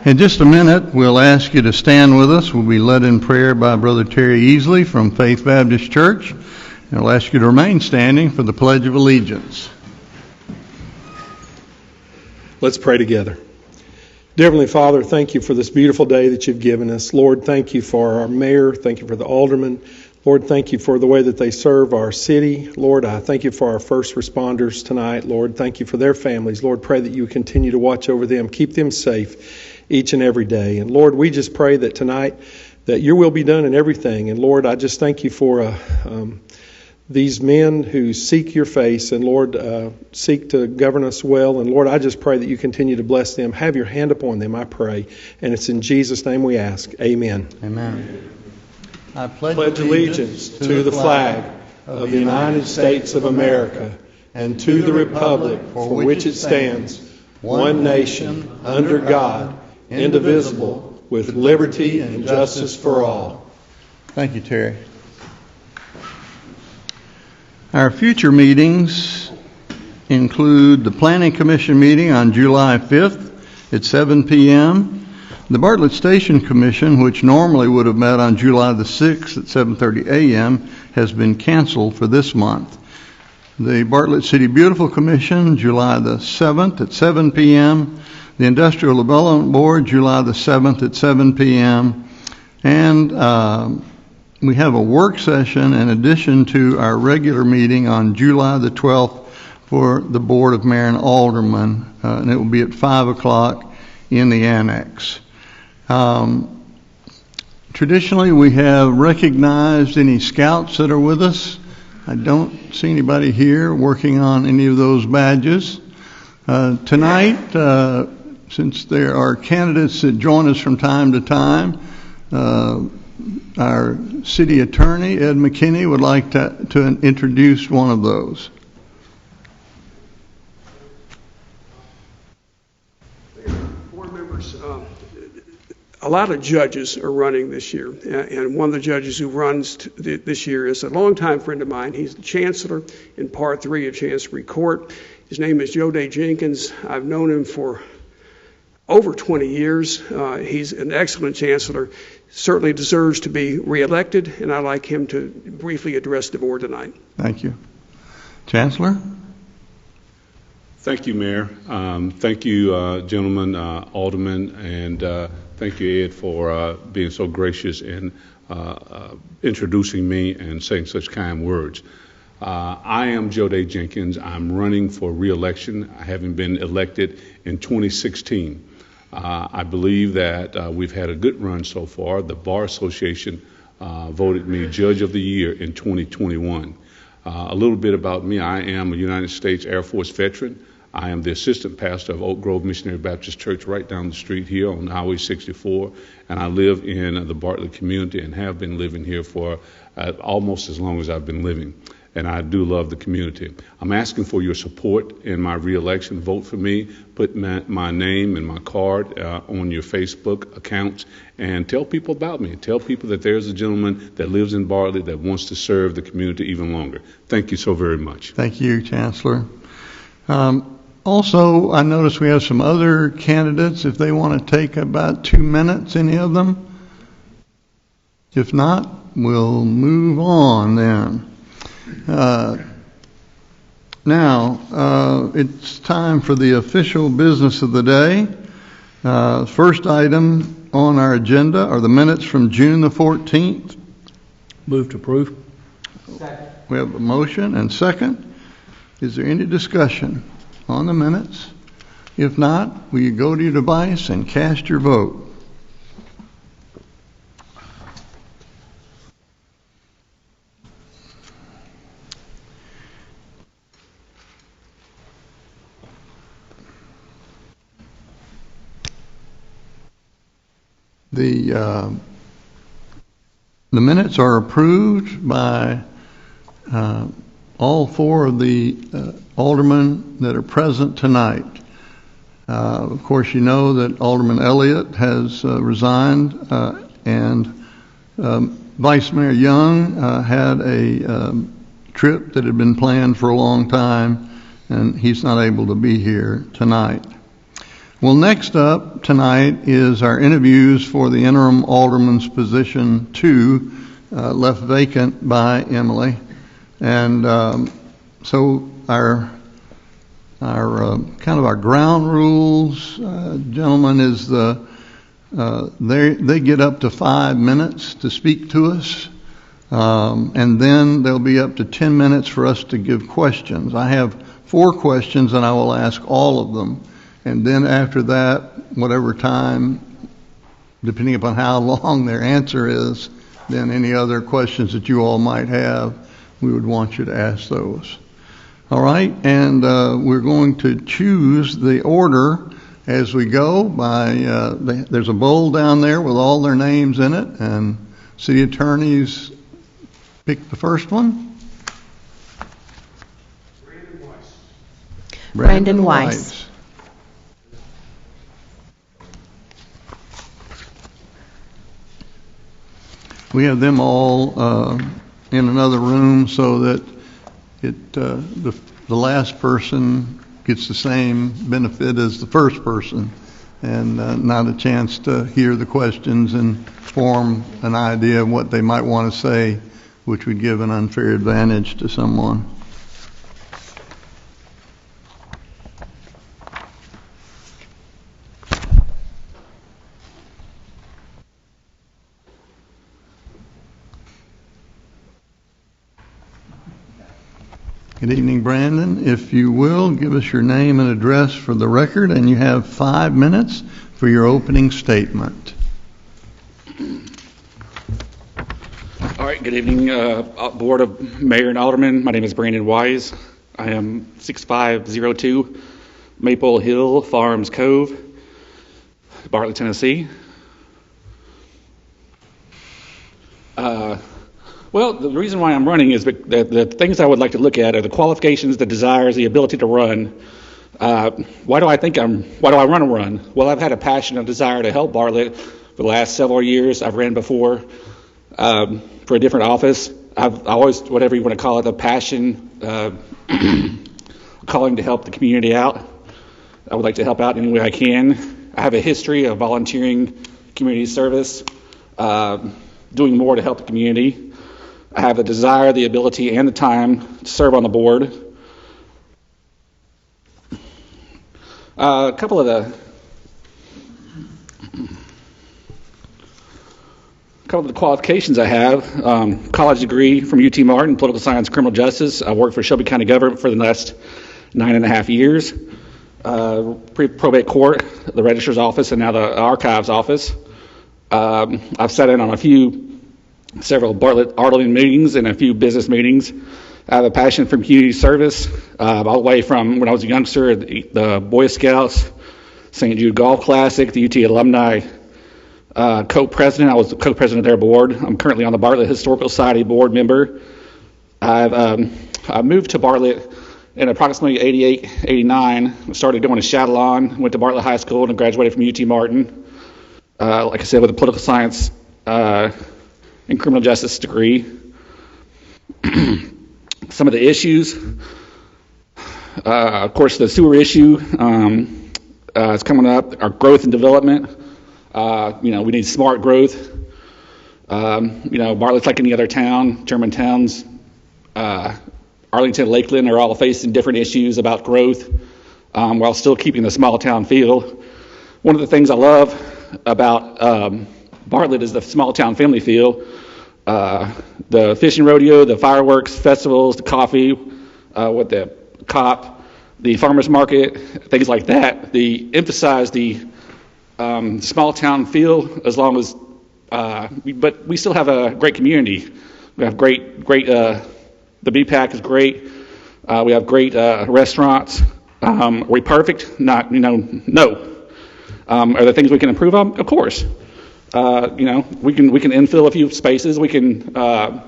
In just a minute, we'll ask you to stand with us. We'll be led in prayer by Brother Terry Easley from Faith Baptist Church. And we'll ask you to remain standing for the Pledge of Allegiance. Let's pray together. Dear Heavenly Father, thank you for this beautiful day that you've given us. Lord, thank you for our mayor. Thank you for the aldermen. Lord, thank you for the way that they serve our city. Lord, I thank you for our first responders tonight. Lord, thank you for their families. Lord, pray that you continue to watch over them, keep them safe each and every day. And Lord, we just pray that tonight that your will be done in everything. And Lord, I just thank you for these men who seek your face and Lord, seek to govern us well. And Lord, I just pray that you continue to bless them. Have your hand upon them, I pray. And it's in Jesus' name we ask. Amen. Amen. I pledge allegiance to the flag of the United States of America and to the republic for which it stands, one nation, under God, indivisible, with liberty and justice for all. Thank you, Terry. Our future meetings include the Planning Commission meeting on July 5th at 7 p.m., the Bartlett Station Commission, which normally would have met on July the 6th at 7:30 a.m., has been canceled for this month. The Bartlett City Beautiful Commission, July the 7th at 7 p.m., the Industrial Development Board, July the 7th at 7 p.m., and we have a work session in addition to our regular meeting on July the 12th for the Board of Mayor and Aldermen, and it will be at 5 o'clock in the annex. Traditionally, we have recognized any scouts that are with us. I don't see anybody here working on any of those badges. Tonight, since there are candidates that join us from time to time, our city attorney, Ed McKinney, would like to introduce one of those. Board members, a lot of judges are running this year, and one of the judges who runs this year is a longtime friend of mine. He's the chancellor in Part 3 of Chancery Court. His name is Joe Day Jenkins. I've known him for over 20 years. He's an excellent chancellor, certainly deserves to be reelected, and I'd like him to briefly address the board tonight. Thank you. Chancellor? Thank you, Mayor. Thank you, gentlemen, aldermen, and thank you, Ed, for being so gracious in introducing me and saying such kind words. I am Joe Day Jenkins. I'm running for re-election, having been elected in 2016. I believe that we've had a good run so far. The Bar Association voted me Judge of the Year in 2021. A little bit about me. I am a United States Air Force veteran. I am the assistant pastor of Oak Grove Missionary Baptist Church right down the street here on Highway 64, and I live in the Bartlett community and have been living here for almost as long as I've been living, and I do love the community. I'm asking for your support in my re-election. Vote for me. Put my name and my card on your Facebook accounts and tell people about me. Tell people that there's a gentleman that lives in Bartlett that wants to serve the community even longer. Thank you so very much. Thank you, Chancellor. Also, I notice we have some other candidates. If they want to take about 2 minutes, any of them? If not, we'll move on then. Now, it's time for the official business of the day. First item on our agenda are the minutes from June the 14th. Move to approve. Second. We have a motion and second. Is there any discussion on the minutes? If not, will you go to your device and cast your vote? The minutes are approved by all four of the aldermen that are present tonight. Of course, you know that Alderman Elliott has resigned, and Vice Mayor Young had a trip that had been planned for a long time, and he's not able to be here tonight. Well, next up tonight is our interviews for the interim alderman's position 2, left vacant by Emily. And so our kind of our ground rules, gentlemen, is they get up to 5 minutes to speak to us. And then there'll be up to 10 minutes for us to give questions. I have 4 questions and I will ask all of them. And then after that, whatever time, depending upon how long their answer is, then any other questions that you all might have, we would want you to ask those. All right, and we're going to choose the order as we go by, there's a bowl down there with all their names in it, and city attorneys pick the first one. Brandon Weiss. We have them all in another room so that the last person gets the same benefit as the first person, and not a chance to hear the questions and form an idea of what they might want to say, which would give an unfair advantage to someone. Good evening, Brandon. If you will, give us your name and address for the record, and you have 5 minutes for your opening statement. All right, good evening, Board of Mayor and Aldermen. My name is Brandon Wise. I am 6502 Maple Hill Farms Cove, Bartlett, Tennessee. Well, the reason why I'm running is the things I would like to look at are the qualifications, the desires, the ability to run. Why do I run a run? Well, I've had a passion and desire to help Bartlett for the last several years. I've ran before for a different office. I've always, whatever you want to call it, a passion, calling to help the community out. I would like to help out any way I can. I have a history of volunteering, community service, doing more to help the community. I have the desire, the ability, and the time to serve on the board. A couple of the qualifications I have: college degree from UT Martin, political science, criminal justice. I worked for Shelby County government for the last 9.5 years. Probate court, the registrar's office, and now the archives office. I've sat in on several Bartlett Alderman meetings and a few business meetings. I have a passion for community service, all the way from when I was a youngster, the Boy Scouts, St. Jude Golf Classic, the UT Alumni co-president. I was the co-president of their board. I'm currently on the Bartlett Historical Society board member. I moved to Bartlett in approximately 88, 89. Started going to Shadowlawn, went to Bartlett High School, and graduated from UT Martin. Like I said, with a political science and criminal justice degree. Some of the issues, of course, the sewer issue is coming up. Our growth and development. We need smart growth. Bartlett's like any other town. German towns, Arlington, Lakeland are all facing different issues about growth, while still keeping the small town feel. One of the things I love about Bartlett is the small town family feel. The fishing rodeo, the fireworks, festivals, the coffee, with the COP, the farmers market, things like that. They emphasize the small town feel, as long as, but we still have a great community. We have great. The BPAC is great. We have great restaurants. Are we perfect? Not, no. Are there things we can improve on? Of course. We can infill a few spaces. We can. I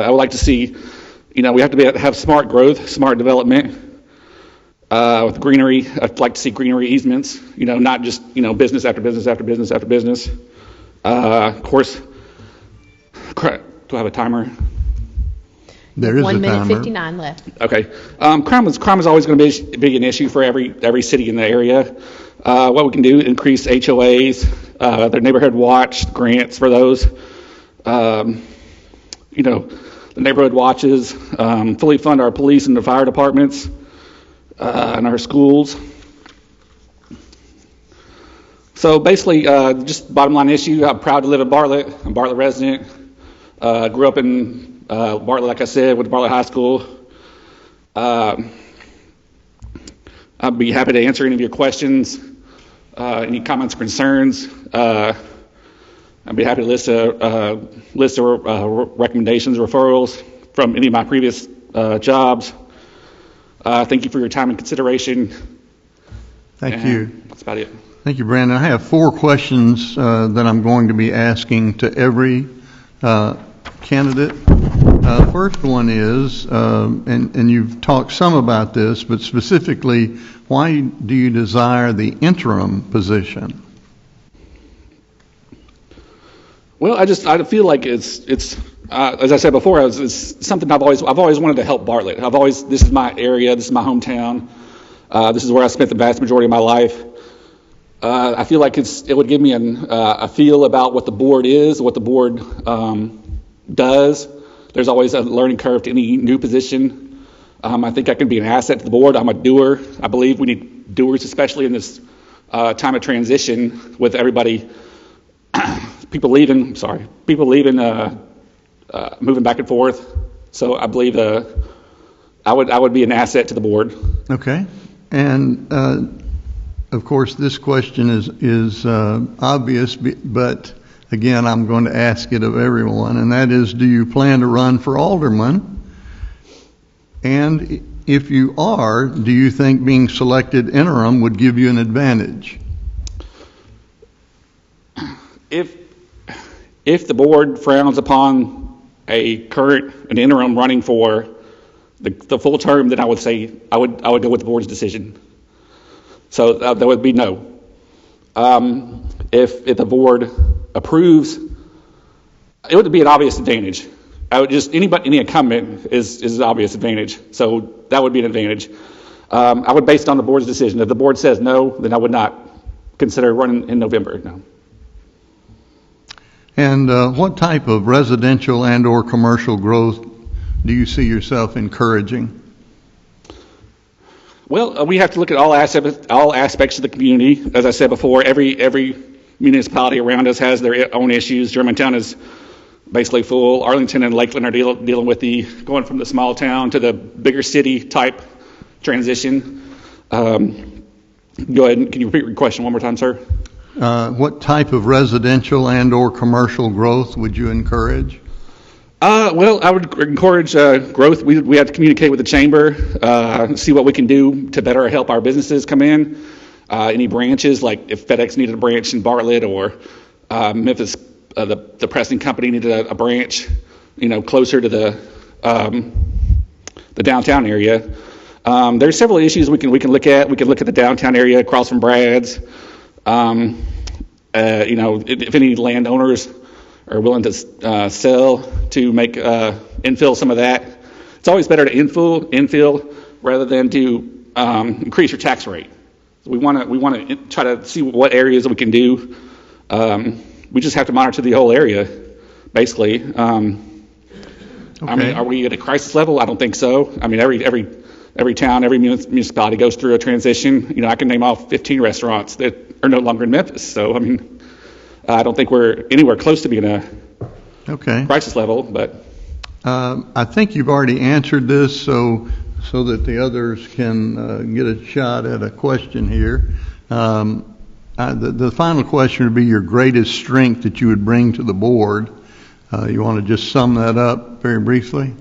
would like to see. We have to have smart growth, smart development with greenery. I'd like to see greenery easements. Not just business after business after business after business. Of course. Do I have a timer? There is a 1 minute timer. 59 left. Okay. Crime is always going to be an issue for every city in the area. What we can do, increase HOAs, their neighborhood watch grants for those. The neighborhood watches, fully fund our police and the fire departments, and our schools. So basically, just bottom line issue, I'm proud to live in Bartlett. I'm a Bartlett resident. Grew up in Bartlett, like I said, went to Bartlett High School. I'd be happy to answer any of your questions, any comments or concerns. I'd be happy to list recommendations, referrals from any of my previous jobs. Thank you for your time and consideration. Thank you. That's about it. Thank you, Brandon. I have 4 questions that I'm going to be asking to every candidate. First one is, and you've talked some about this, but specifically, why do you desire the interim position? Well, I feel like it's as I said before, it's something I've always wanted to help Bartlett. This is my area, this is my hometown, this is where I spent the vast majority of my life. I feel like it would give me a feel about what the board is, what the board does. There's always a learning curve to any new position. I think I can be an asset to the board. I'm a doer. I believe we need doers, especially in this time of transition with everybody, people leaving, moving back and forth. So I believe I would be an asset to the board. Okay. And of course, this question is obvious, but again, I'm going to ask it of everyone, and that is, do you plan to run for alderman? And if you are, do you think being selected interim would give you an advantage? If the board frowns upon an interim running for the full term, then I would say I would go with the board's decision. So that would be no. If the board approves, it would be an obvious advantage. Any incumbent is an obvious advantage. So that would be an advantage. I would base it on the board's decision. If the board says no, then I would not consider running in November. No. And what type of residential and or commercial growth do you see yourself encouraging? Well, we have to look at all aspects of the community. As I said before, every municipality around us has their own issues. Germantown is basically full. Arlington and Lakeland are dealing with going from the small town to the bigger city type transition. Go ahead. Can you repeat your question one more time, sir? What type of residential and or commercial growth would you encourage? Well, I would encourage growth. We have to communicate with the chamber, see what we can do to better help our businesses come in. Any branches, like if FedEx needed a branch in Bartlett, or Memphis, the pressing company needed a branch, closer to the downtown area. There's several issues we can look at. We can look at the downtown area across from Brad's. If any landowners are willing to sell to make infill some of that. It's always better to infill rather than to increase your tax rate. So we want to try to see what areas we can do. We just have to monitor the whole area, basically. Okay. I mean, are we at a crisis level? I don't think so. I mean, every town, every municipality goes through a transition. I can name off 15 restaurants that are no longer in Memphis. So I mean, I don't think we're anywhere close to being a crisis level, but I think you've already answered this, so that the others can get a shot at a question here. The final question would be your greatest strength that you would bring to the board. You want to just sum that up very briefly?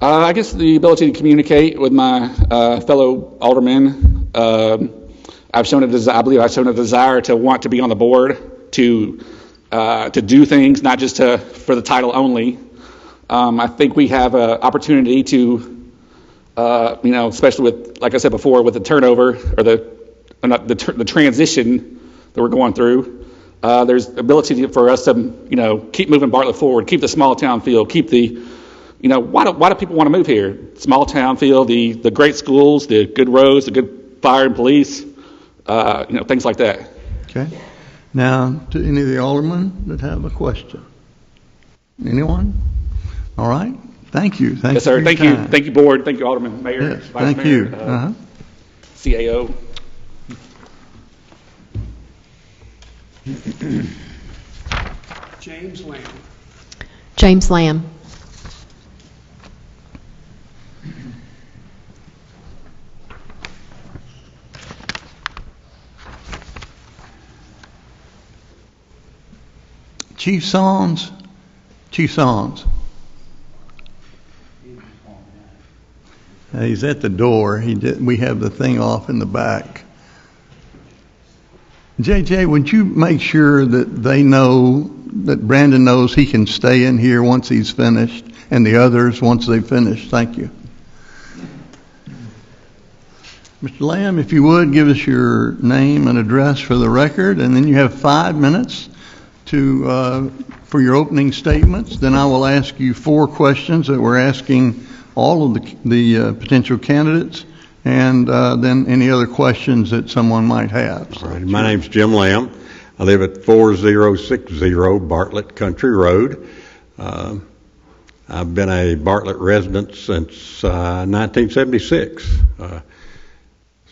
I guess the ability to communicate with my fellow aldermen. I believe I've shown a desire to want to be on the board, to do things, not just for the title only. I think we have an opportunity to, especially with, like I said before, with the turnover or the transition that we're going through. There's ability for us to, keep moving Bartlett forward, keep the small town feel, keep the why do people want to move here? Small town feel, the great schools, the good roads, the good fire and police, things like that. Okay. Now, to any of the aldermen that have a question? Anyone? All right. Thank you. Thank Yes, sir. you. Thank you. Thank you, board. Thank you, Alderman, Mayor, Yes, Vice thank Mayor, you. Uh-huh. CAO. James Lamb. James Lamb. Chief Sons. Chief Sons. He's at the door. We have the thing off in the back. JJ, would you make sure that they know, that Brandon knows he can stay in here once he's finished, and the others once they've finished? Thank you. Mr. Lamb, if you would, give us your name and address for the record, and then you have 5 minutes for your opening statements. Then I will ask you 4 questions that we're asking all of the potential candidates, and then any other questions that someone might have. So, all right, my name's Jim Lamb. I live at 4060 Bartlett Country Road. I've been a Bartlett resident since 1976.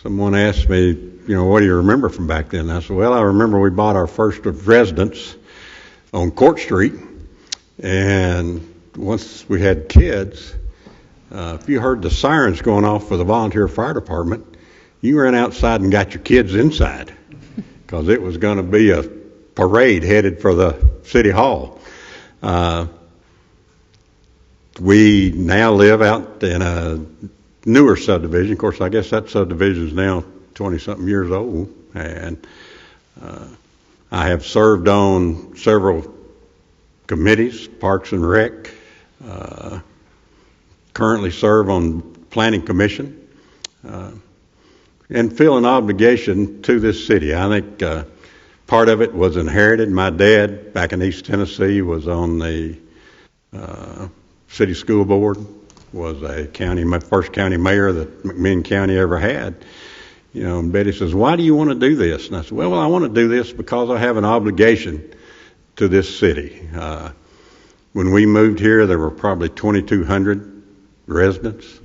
Someone asked me, what do you remember from back then? I said, well, I remember we bought our first residence on Court Street, and once we had kids, if you heard the sirens going off for the volunteer fire department, you ran outside and got your kids inside because it was going to be a parade headed for the city hall. We now live out in a newer subdivision. Of course, I guess that subdivision is now 20-something years old, and I have served on several committees, Parks and Rec, currently serve on Planning Commission, and feel an obligation to this city. I think part of it was inherited. My dad, back in East Tennessee, was on the city school board, was my first county mayor that McMinn County ever had. And Betty says, why do you want to do this? And I said, well, I want to do this because I have an obligation to this city. When we moved here, there were probably 2,200 residents.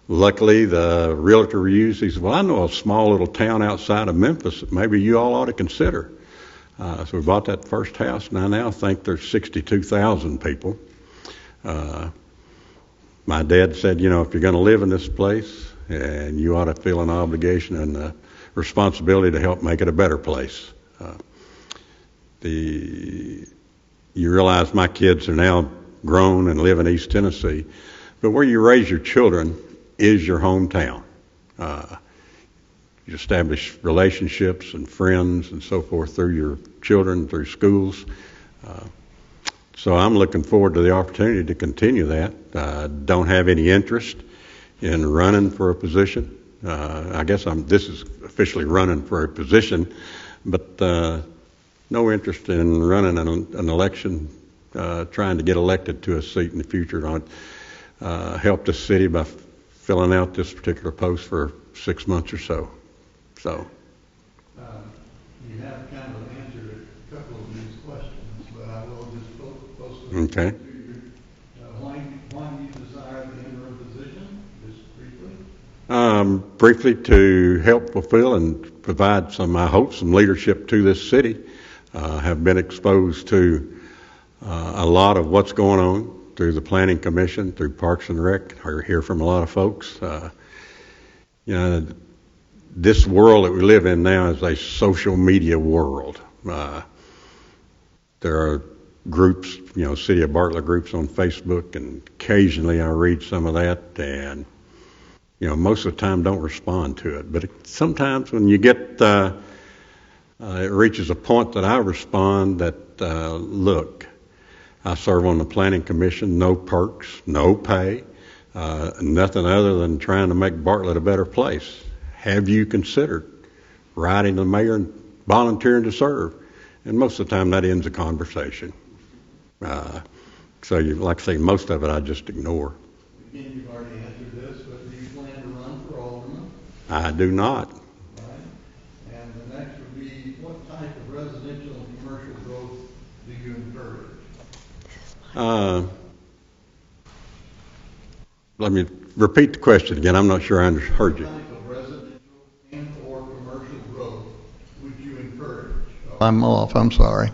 Luckily, the realtor we used, he said, well, I know a small little town outside of Memphis that maybe you all ought to consider. So we bought that first house, and I now think there's 62,000 people. My dad said, if you're going to live in this place, and you ought to feel an obligation and a responsibility to help make it a better place. You realize my kids are now grown and live in East Tennessee, but where you raise your children is your hometown. You establish relationships and friends and so forth through your children, through schools. So I'm looking forward to the opportunity to continue that. I don't have any interest in running for a position. I guess this is officially running for a position, but no interest in running an election, trying to get elected to a seat in the future. I'd help the city by filling out this particular post for 6 months or so. You have kind of answered a couple of these questions, but I will just post them Okay. to you. Why do you desire the interim position, just briefly? Briefly, to help fulfill and provide some leadership to this city. Have been exposed to a lot of what's going on through the Planning Commission, through Parks and Rec. I hear from a lot of folks. This world that we live in now is a social media world. There are groups, City of Bartlett groups on Facebook, and occasionally I read some of that, and most of the time don't respond to it. But sometimes when you get, it reaches a point that I respond that, look, I serve on the Planning Commission, no perks, no pay, nothing other than trying to make Bartlett a better place. Have you considered writing the mayor and volunteering to serve? And most of the time that ends a conversation. So, like I say, most of it I just ignore. Again, you've already answered this, but do you plan to run for alderman? I do not. Right. And the next would be, what type of residential and commercial growth do you encourage? Let me repeat the question again. I'm not sure I heard you. What type of residential and or commercial growth would you encourage? I'm off, I'm sorry.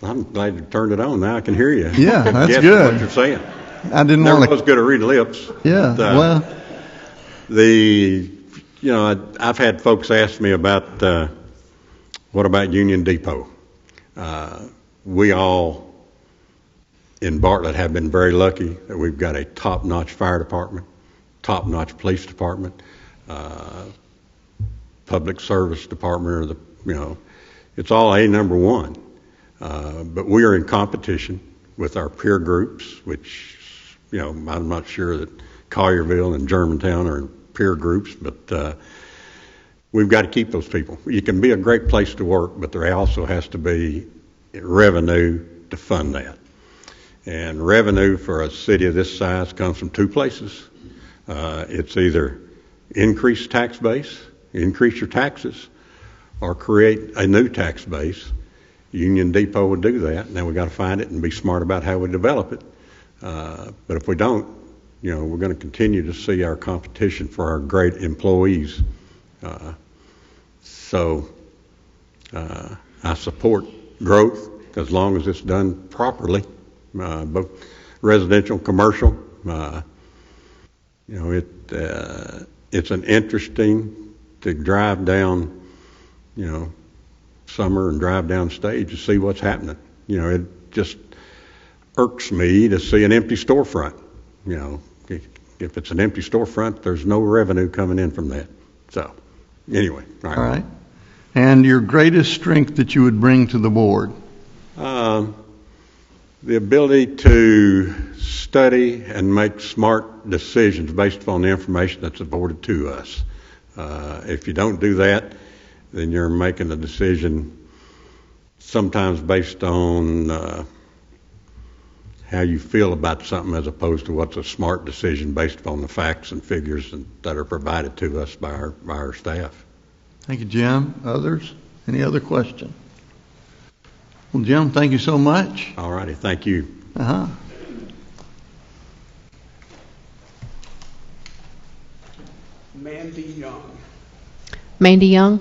I'm glad you turned it on. Now I can hear you. Yeah, that's Guess good. what you're saying. I didn't Never want was to. good to read lips. Yeah, But, I've had folks ask me about what about Union Depot. We all in Bartlett have been very lucky that we've got a top-notch fire department, top-notch police department, public service department, or it's all A number one. But we are in competition with our peer groups, which, I'm not sure that Collierville and Germantown are in peer groups, but we've got to keep those people. You can be a great place to work, but there also has to be revenue to fund that. And revenue for a city of this size comes from two places. It's either increase tax base, increase your taxes, or create a new tax base. Union Depot would do that, and then we got to find it and be smart about how we develop it. But if we don't, we're going to continue to see our competition for our great employees. So I support growth as long as it's done properly, both residential, commercial. It's an interesting to drive down, summer and drive down stage to see what's happening. It just irks me to see an empty storefront. If it's an empty storefront, there's no revenue coming in from that. So, anyway. All right. And your greatest strength that you would bring to the board? The ability to study and make smart decisions based upon the information that's afforded to us. If you don't do that, then you're making a decision sometimes based on how you feel about something as opposed to what's a smart decision based upon the facts and figures that are provided to us by our staff. Thank you, Jim. Others? Any other question? Well, Jim, thank you so much. All righty. Thank you. Mandy Young. Mandy Young.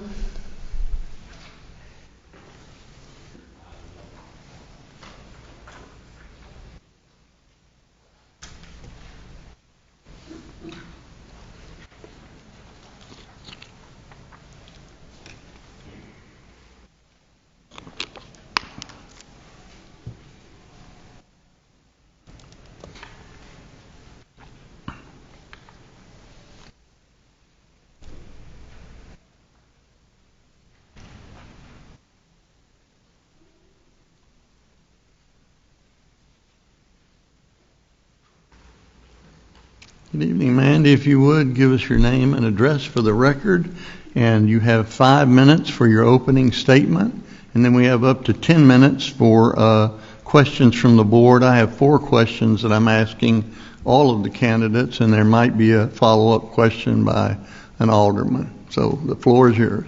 Good evening, Mandy. If you would, give us your name and address for the record. And you have 5 minutes for your opening statement. And then we have up to 10 minutes for questions from the board. I have 4 questions that I'm asking all of the candidates, and there might be a follow-up question by an alderman. So the floor is yours.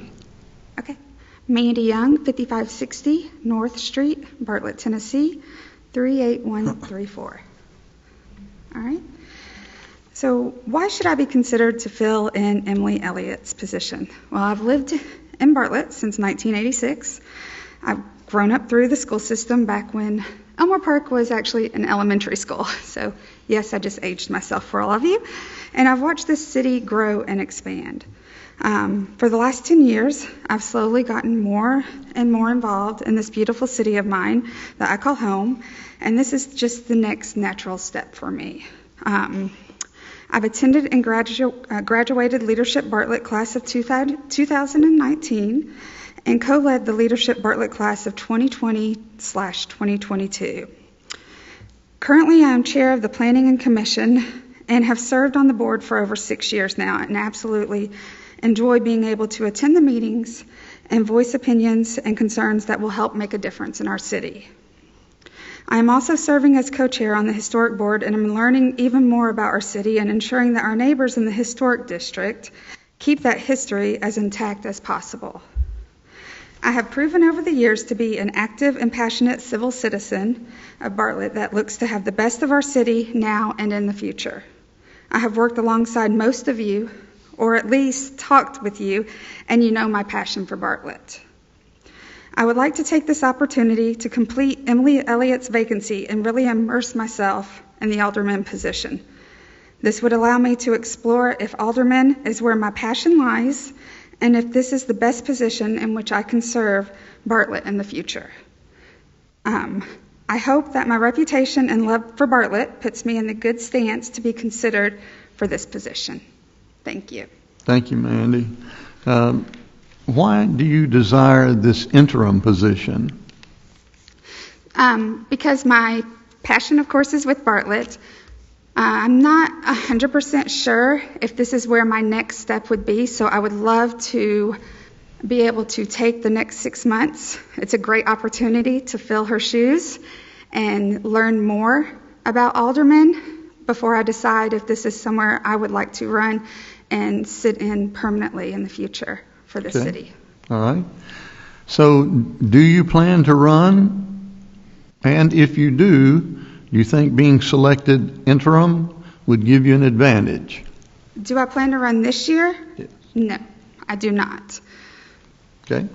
Okay. Mandy Young, 5560 North Street, Bartlett, Tennessee, 38134. All right. So why should I be considered to fill in Emily Elliott's position? Well, I've lived in Bartlett since 1986. I've grown up through the school system back when Elmore Park was actually an elementary school. So yes, I just aged myself for all of you. And I've watched this city grow and expand. For the last 10 years, I've slowly gotten more and more involved in this beautiful city of mine that I call home. And this is just the next natural step for me. I've attended and graduated Leadership Bartlett class of 2019 and co-led the Leadership Bartlett class of 2020/2022. Currently, I am chair of the Planning and Commission and have served on the board for over 6 years now, and absolutely enjoy being able to attend the meetings and voice opinions and concerns that will help make a difference in our city. I am also serving as co-chair on the Historic Board, and I'm learning even more about our city and ensuring that our neighbors in the Historic District keep that history as intact as possible. I have proven over the years to be an active and passionate civil citizen of Bartlett that looks to have the best of our city now and in the future. I have worked alongside most of you, or at least talked with you, and you know my passion for Bartlett. I would like to take this opportunity to complete Emily Elliott's vacancy and really immerse myself in the Alderman position. This would allow me to explore if Alderman is where my passion lies, and if this is the best position in which I can serve Bartlett in the future. I hope that my reputation and love for Bartlett puts me in the good stance to be considered for this position. Thank you. Thank you, Mandy. Why do you desire this interim position? Because my passion, of course, is with Bartlett. I'm not 100% sure if this is where my next step would be, so I would love to be able to take the next 6 months. It's a great opportunity to fill her shoes and learn more about Alderman before I decide if this is somewhere I would like to run and sit in permanently in the future for the city. All right. So do you plan to run? And if you do you think being selected interim would give you an advantage? Do I plan to run this year? Yes. No, I do not. Okay.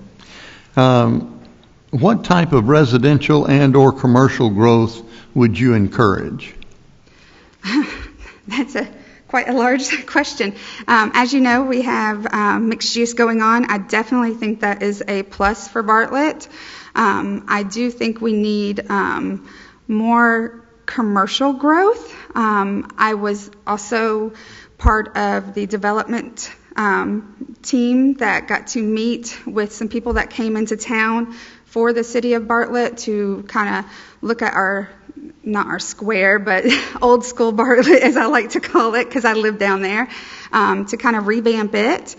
What type of residential and or commercial growth would you encourage? That's quite a large question. As you know, we have mixed use going on. I definitely think that is a plus for Bartlett. I do think we need more commercial growth. I was also part of the development team that got to meet with some people that came into town for the city of Bartlett to kind of look at our, not our square, but old school Bartlett, as I like to call it, because I live down there, to kind of revamp it.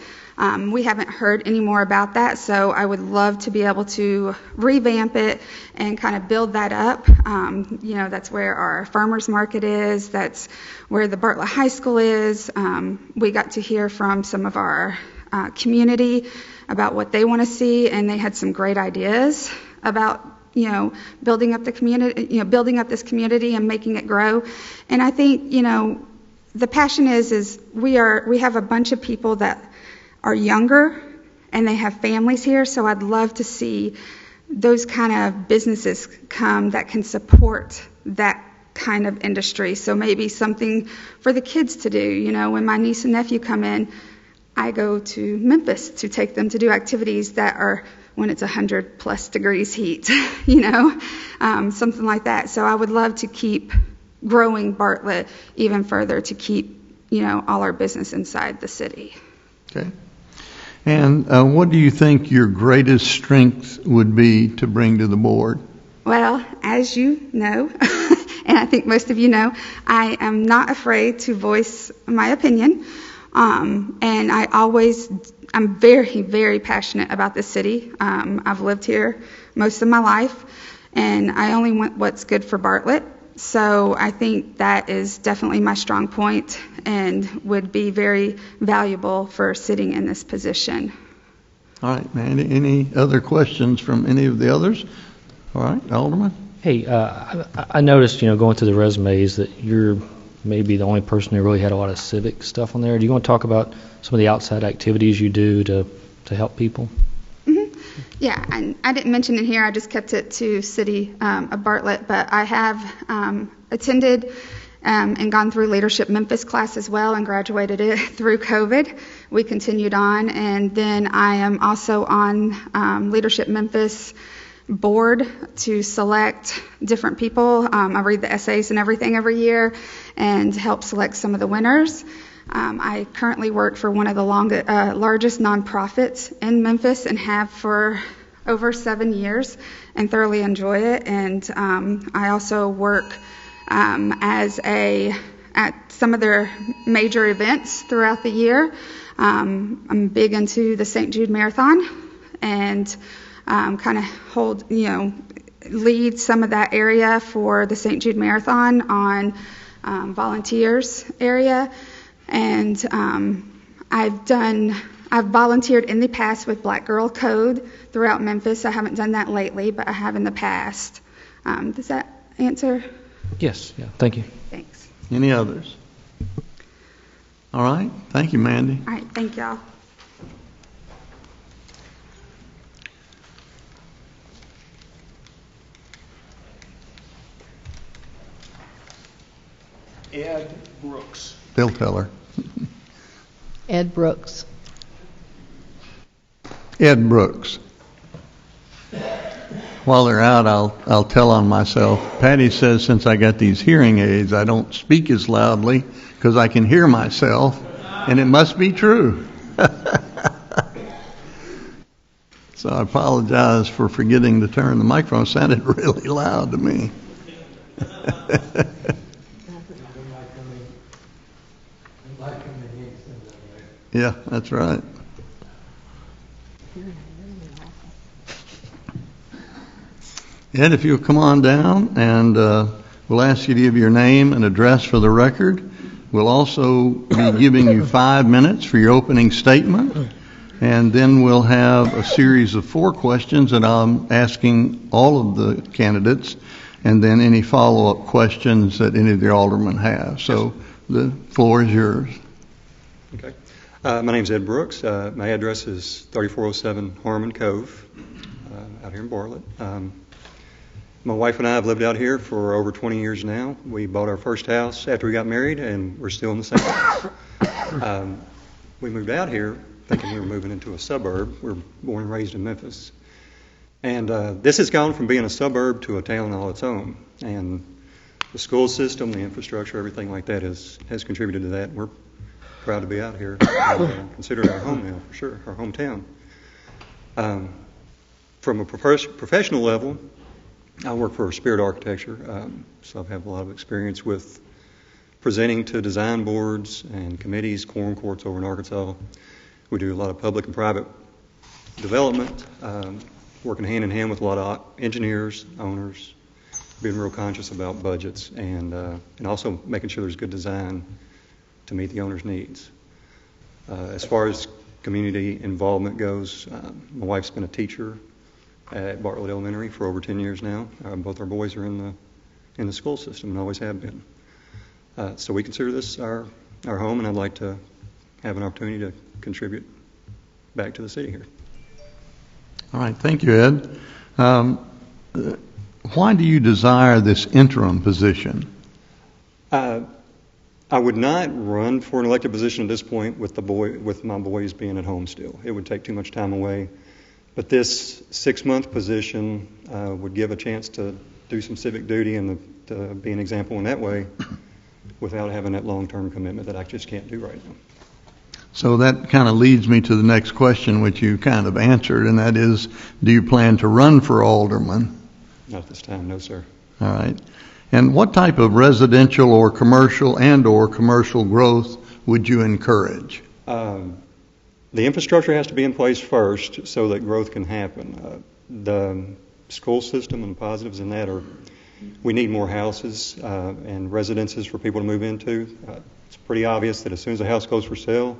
We haven't heard any more about that, so I would love to be able to revamp it and kind of build that up. That's where our farmers market is. That's where the Bartlett High School is. We got to hear from some of our community about what they want to see, and they had some great ideas about building up the community, building up this community and making it grow. And I think the passion is we have a bunch of people that are younger and they have families here, so I'd love to see those kind of businesses come that can support that kind of industry. So maybe something for the kids to do. When my niece and nephew come in, I go to Memphis to take them to do activities that are when it's 100+ degrees heat, something like that. So I would love to keep growing Bartlett even further to keep, all our business inside the city. Okay. And what do you think your greatest strength would be to bring to the board? Well, as you know, and I think most of you know, I am not afraid to voice my opinion. And I'm very, very passionate about this city. I've lived here most of my life, and I only want what's good for Bartlett. So I think that is definitely my strong point and would be very valuable for sitting in this position. All right, Mandy. Any other questions from any of the others? All right, Alderman. Hey, I noticed, going through the resumes that you're maybe the only person who really had a lot of civic stuff on there. Do you want to talk about some of the outside activities you do to help people? Mm-hmm. Yeah, and I didn't mention it here. I just kept it to City of Bartlett, but I have attended and gone through Leadership Memphis class as well and graduated it through COVID. We continued on, and then I am also on Leadership Memphis board to select different people. I read the essays and everything every year and help select some of the winners. I currently work for one of the largest nonprofits in Memphis and have for over 7 years and thoroughly enjoy it. And I also work at some of their major events throughout the year. I'm big into the St. Jude Marathon and kind of lead some of that area for the St. Jude Marathon on volunteers area. And I've volunteered in the past with Black Girl Code throughout Memphis. I haven't done that lately, but I have in the past. Does that answer? Yes, yeah, thank you. Thanks. Any others? All right. Thank you, Mandy. All right, thank y'all. Ed Brooks. They'll tell her. Ed Brooks. Ed Brooks. While they're out, I'll tell on myself. Patty says since I got these hearing aids, I don't speak as loudly because I can hear myself, and it must be true. So I apologize for forgetting to turn the microphone. It sounded really loud to me. Yeah, that's right. Ed, if you'll come on down, and we'll ask you to give your name and address for the record. We'll also be giving you 5 minutes for your opening statement, and then we'll have a series of 4 questions that I'm asking all of the candidates, and then any follow-up questions that any of the aldermen have. So the floor is yours. Okay. My name's Ed Brooks. My address is 3407 Harmon Cove, out here in Bartlett. My wife and I have lived out here for over 20 years now. We bought our first house after we got married, and we're still in the same house. We moved out here thinking we were moving into a suburb. We were born and raised in Memphis. And this has gone from being a suburb to a town all its own. And the school system, the infrastructure, everything like that has contributed to that. We're proud to be out here and consider it our home now, for sure, our hometown. From a professional level, I work for Spirit Architecture, so I've had a lot of experience with presenting to design boards and committees, quorum courts over in Arkansas. We do a lot of public and private development, working hand in hand with a lot of engineers, owners, being real conscious about budgets, and also making sure there's good design to meet the owner's needs. As far as community involvement goes, my wife's been a teacher at Bartlett Elementary for over 10 years now. Both our boys are in the school system and always have been. So we consider this our home, and I'd like to have an opportunity to contribute back to the city here. All right. Thank you, Ed. Why do you desire this interim position? I would not run for an elected position at this point with my boys being at home still. It would take too much time away. But this 6-month position would give a chance to do some civic duty and to be an example in that way without having that long-term commitment that I just can't do right now. So that kind of leads me to the next question, which you kind of answered, and that is, do you plan to run for alderman? Not at this time, no, sir. All right. And what type of residential or commercial growth would you encourage? The infrastructure has to be in place first so that growth can happen. The school system and the positives in that are we need more houses and residences for people to move into. It's pretty obvious that as soon as a house goes for sale,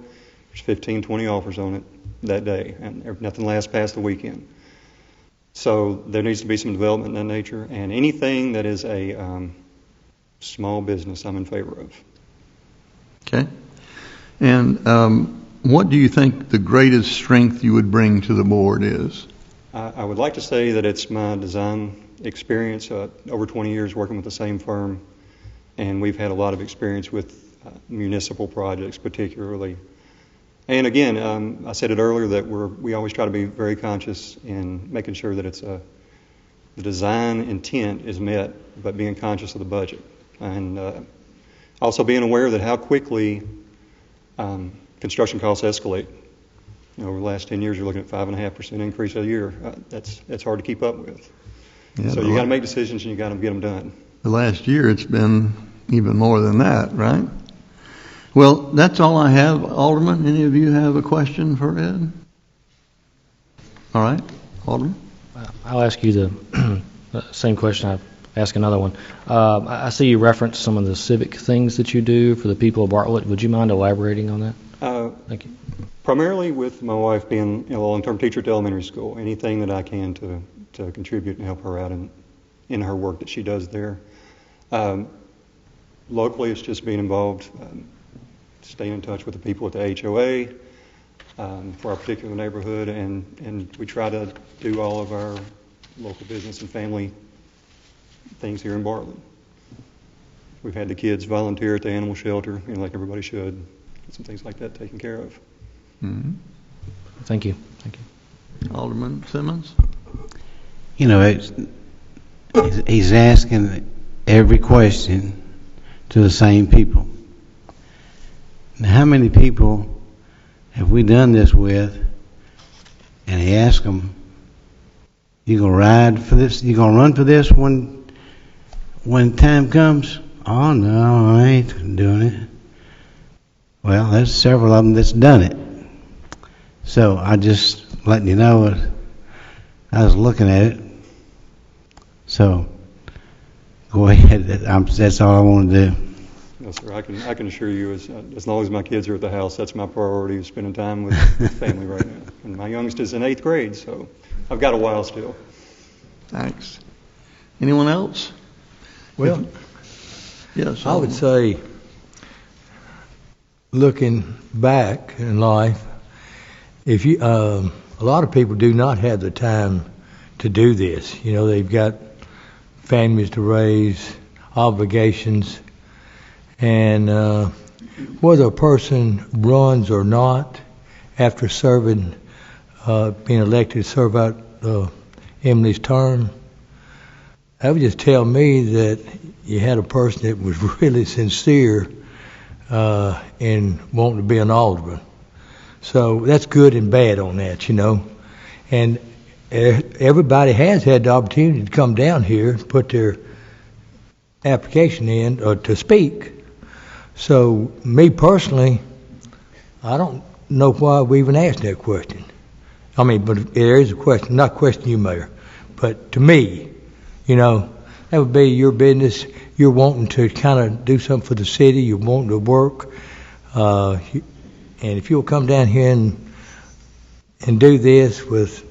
there's 15, 20 offers on it that day, and nothing lasts past the weekend. So there needs to be some development in that nature, and anything that is a small business I'm in favor of. Okay. And what do you think the greatest strength you would bring to the board is? I would like to say that it's my design experience, over 20 years working with the same firm, and we've had a lot of experience with municipal projects particularly. And again, I said it earlier that we always try to be very conscious in making sure that the design intent is met, but being conscious of the budget. And also being aware that how quickly construction costs escalate. Over the last 10 years, you're looking at 5.5% increase a year. That's hard to keep up with. Yeah, so you got to make decisions and you got to get them done. The last year, it's been even more than that, right? Well, that's all I have. Alderman, any of you have a question for Ed? All right, Alderman. I'll ask you the Same question. I ask another one. I see you reference some of the civic things that you do for the people of Bartlett. Would you mind elaborating on that? Thank you. Primarily with my wife being a long-term teacher at the elementary school, anything that I can to contribute and help her out in her work that she does there. Locally, it's just being involved, staying in touch with the people at the HOA for our particular neighborhood, and we try to do all of our local business and family things here in Bartlett. We've had the kids volunteer at the animal shelter, like everybody should. Get some things like that taken care of. Mm-hmm. Thank you. Alderman Simmons? He's asking every question to the same people. Now, how many people have we done this with? And he asks them, "You gonna ride for this? You gonna run for this when time comes?" "Oh no, I ain't doing it." Well, there's several of them that's done it. So I just letting you know, I was looking at it. So go ahead. That's all I want to do. Yes, sir. I can assure you, as long as my kids are at the house, that's my priority, is spending time with family right now. And my youngest is in 8th grade, so I've got a while still. Thanks. Anyone else? Well, yes, I would say, looking back in life, if you, a lot of people do not have the time to do this. They've got families to raise, obligations, and whether a person runs or not after serving, being elected to serve out Emily's term, that would just tell me that you had a person that was really sincere in wanting to be an alderman. So that's good and bad on that, And everybody has had the opportunity to come down here and put their application in or to speak. So me personally, I don't know why we even asked that question. I mean, but there is a question, not question you, Mayor, but to me, that would be your business. You're wanting to kind of do something for the city. You're wanting to work. And if you'll come down here and do this with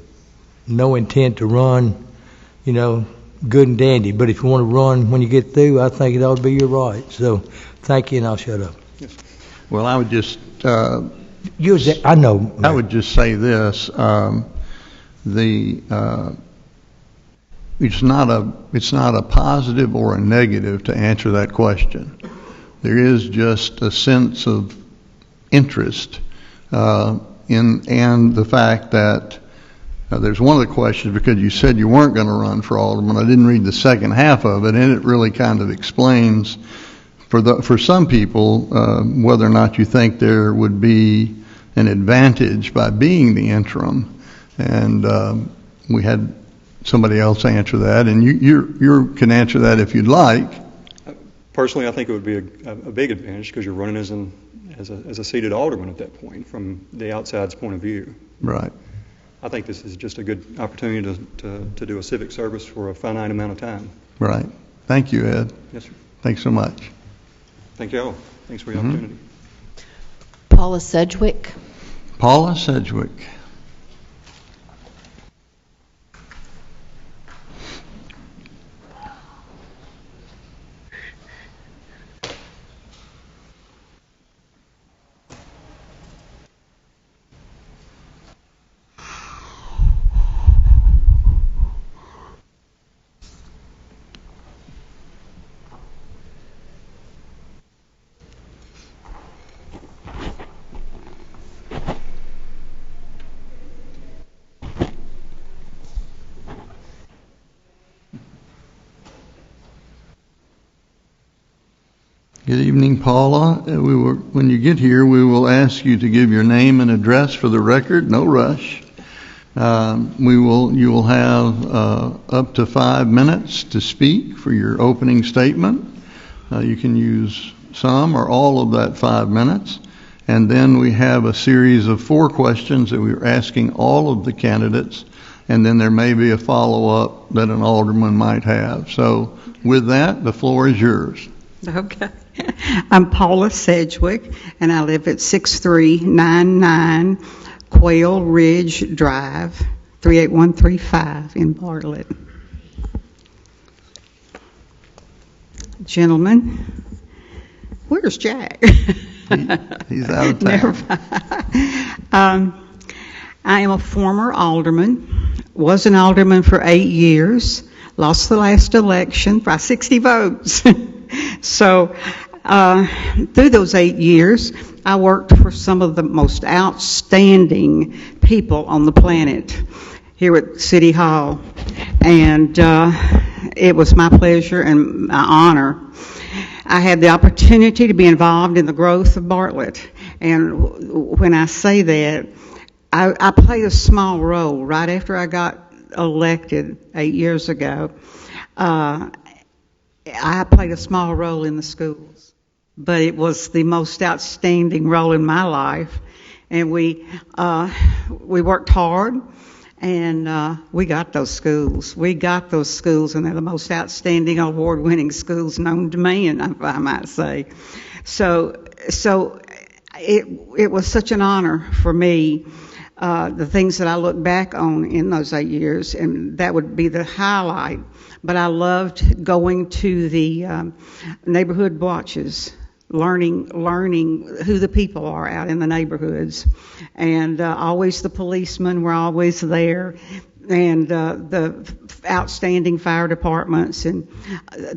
no intent to run, good and dandy. But if you want to run when you get through, I think it ought to be your right. So thank you, and I'll shut up. Yes. Well, I would just... I know. Mayor. I would just say this. It's not a positive or a negative to answer that question. There is just a sense of interest and the fact that there's one of the questions, because you said you weren't going to run for alderman. I didn't read the second half of it, and it really kind of explains for some people whether or not you think there would be an advantage by being the interim. And we had somebody else answer that, and you can answer that if you'd like. Personally, I think it would be a big advantage because you're running as a seated alderman at that point, from the outside's point of view. Right. I think this is just a good opportunity to do a civic service for a finite amount of time. Right. Thank you, Ed. Yes, sir. Thanks so much. Thank you all. Thanks for the opportunity. Paula Sedgwick. Paula Sedgwick. Good evening, Paula. When you get here, we will ask you to give your name and address for the record. No rush. You will have up to 5 minutes to speak for your opening statement. You can use some or all of that 5 minutes. And then we have a series of 4 questions that we're asking all of the candidates and then there may be a follow-up that an alderman might have. So with that, the floor is yours. Okay. I'm Paula Sedgwick, and I live at 6399 Quail Ridge Drive, 38135 in Bartlett. Gentlemen, where's Jack? He's out of town. I am a former alderman, was an alderman for 8 years, lost the last election by 60 votes. So through those 8 years, I worked for some of the most outstanding people on the planet here at City Hall. And it was my pleasure and my honor. I had the opportunity to be involved in the growth of Bartlett. And when I say that, I played a small role right after I got elected 8 years ago. I played a small role in the schools, but it was the most outstanding role in my life. And we worked hard, and we got those schools. We got those schools, and they're the most outstanding award-winning schools known to man, I might say. So it was such an honor for me. The things that I look back on in those 8 years, and that would be the highlight. But I loved going to the neighborhood watches, learning who the people are out in the neighborhoods, and always the policemen were always there, and the outstanding fire departments and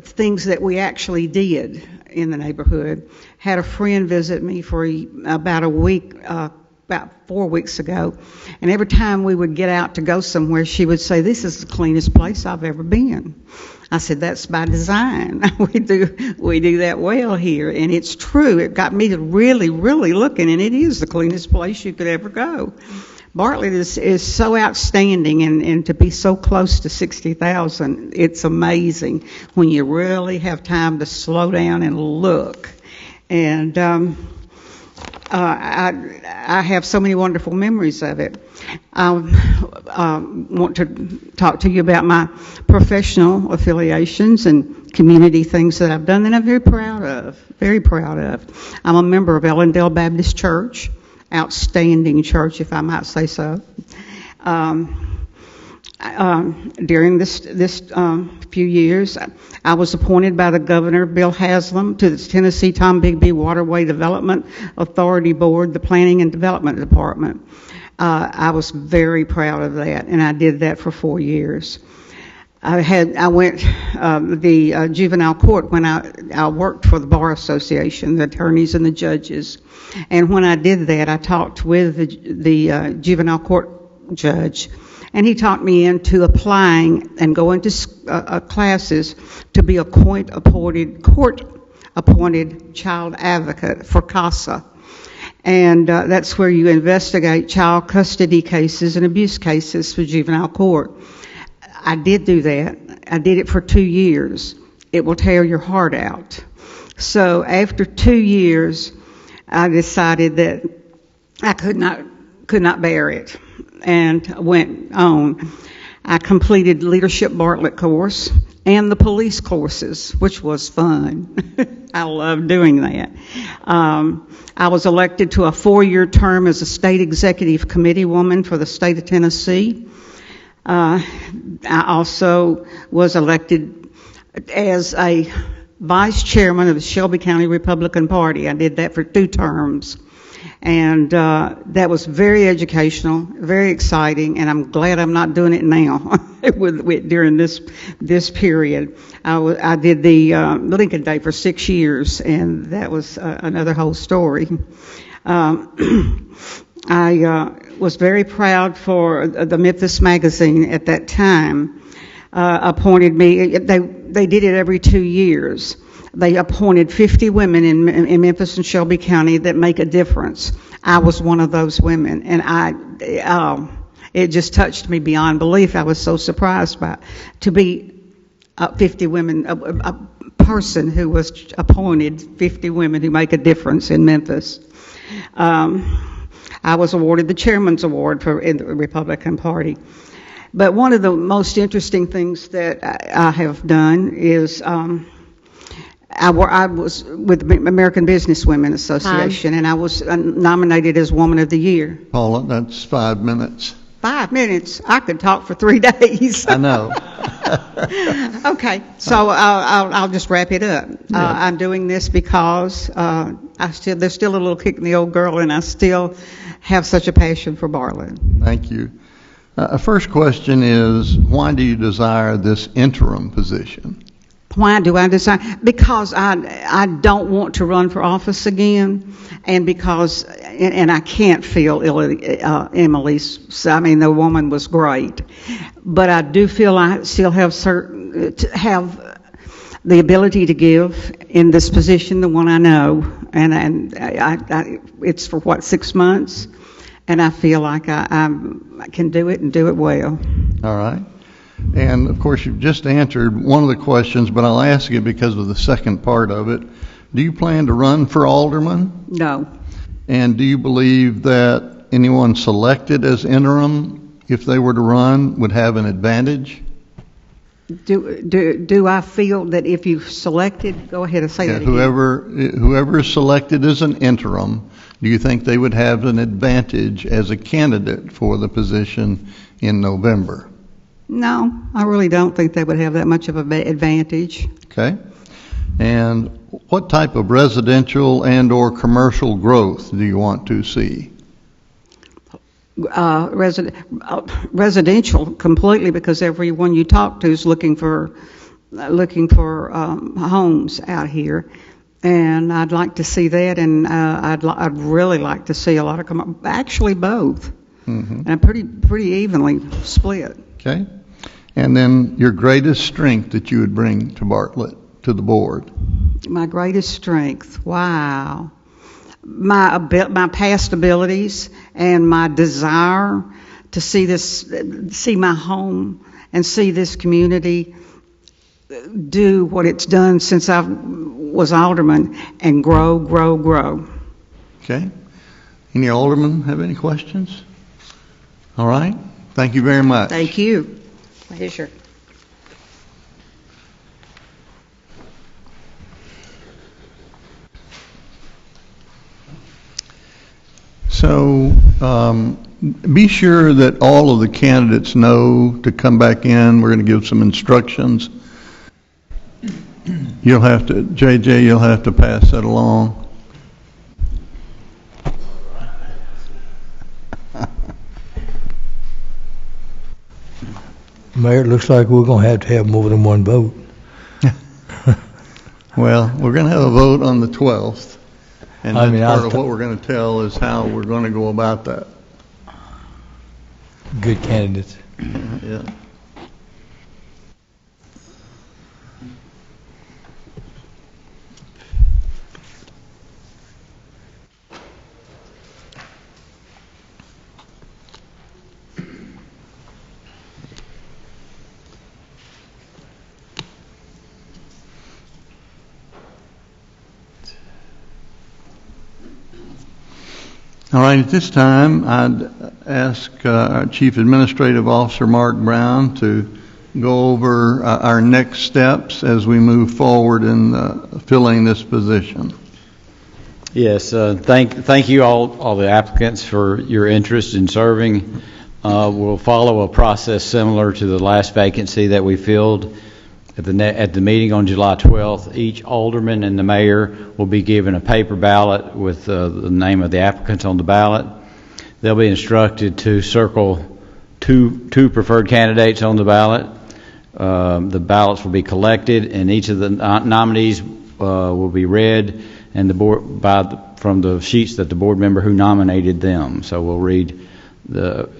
things that we actually did in the neighborhood. Had a friend visit me for about a week. About 4 weeks ago, and every time we would get out to go somewhere, she would say, "This is the cleanest place I've ever been." I said, "That's by design." we do that well here, and it's true. It got me to really looking, and it is the cleanest place you could ever go. Bartlett is so outstanding, and to be so close to 60,000, it's amazing when you really have time to slow down and look. And I have so many wonderful memories of it. I want to talk to you about my professional affiliations and community things that I've done that I'm very proud of. I'm a member of Ellendale Baptist Church, outstanding church, if I might say so. During this few years, I was appointed by the Governor, Bill Haslam, to the Tennessee Tom Bigby Waterway Development Authority Board, the Planning and Development Department. I was very proud of that, and I did that for 4 years. I went the juvenile court when I worked for the Bar Association, the attorneys and the judges. And when I did that, I talked with the juvenile court judge, and he talked me into applying and going to classes to be a court-appointed child advocate for CASA. And that's where you investigate child custody cases and abuse cases for juvenile court. I did do that. I did it for 2 years. It will tear your heart out. So after 2 years, I decided that I could not bear it, and went on. I completed Leadership Bartlett course and the police courses, which was fun. I love doing that. I was elected to a 4-year term as a state executive committee woman for the state of Tennessee. I also was elected as a vice chairman of the Shelby County Republican Party. I did that for 2 terms. And that was very educational, very exciting, and I'm glad I'm not doing it now during this period. I did the Lincoln Day for 6 years, and that was another whole story. I was very proud for the Memphis Magazine at that time. Appointed me. They did it every 2 years. They appointed 50 women in Memphis and Shelby County that make a difference. I was one of those women, and it just touched me beyond belief. I was so surprised by it. To be 50 women, a person who was appointed 50 women who make a difference in Memphis. I was awarded the Chairman's Award in the Republican Party. But one of the most interesting things that I have done is I was with the American Businesswomen Association, and I was nominated as Woman of the Year. Paula, that's 5 minutes. 5 minutes? I could talk for 3 days. I know. Okay, so I'll just wrap it up. Yeah. I'm doing this because there's still a little kick in the old girl, and I still have such a passion for Bartlett. Thank you. First question is, why do you desire this interim position? Why do I decide? Because I don't want to run for office again, and because and I can't feel Emily's. I mean, the woman was great, but I do feel I still have the ability to give in this position, the one I know, and I it's for 6 months, and I feel like I can do it and do it well. All right. And, of course, you've just answered one of the questions, but I'll ask it because of the second part of it. Do you plan to run for alderman? No. And do you believe that anyone selected as interim, if they were to run, would have an advantage? Do I feel that if you've selected, go ahead and say that again. Whoever is selected as an interim, do you think they would have an advantage as a candidate for the position in November? No, I really don't think they would have that much of an advantage. Okay. And what type of residential and or commercial growth do you want to see? Residential completely, because everyone you talk to is looking for homes out here, and I'd like to see that, and I'd really like to see a lot of actually both, and pretty evenly split. Okay. And then your greatest strength that you would bring to Bartlett, to the board? My greatest strength, wow. My past abilities and my desire to see my home and see this community do what it's done since I was alderman and grow. Okay. Any aldermen have any questions? All right. Thank you very much. Thank you. Pleasure. So be sure that all of the candidates know to come back in. We're going to give some instructions. You'll have to, JJ, you'll have to pass that along. Mayor, it looks like we're going to have more than one vote. Well, we're going to have a vote on the 12th, and part of what we're going to tell is how we're going to go about that. Good candidates. Yeah. All right, at this time, I'd ask our Chief Administrative Officer, Mark Brown, to go over our next steps as we move forward in filling this position. Yes, thank you all the applicants for your interest in serving. We'll follow a process similar to the last vacancy that we filled at the meeting on July 12th. Each alderman and the mayor will be given a paper ballot with the name of the applicants on the ballot. They'll be instructed to circle two preferred candidates on the ballot. The ballots will be collected, and each of the nominees will be read, and the board from the sheets that the board member who nominated them. So we'll read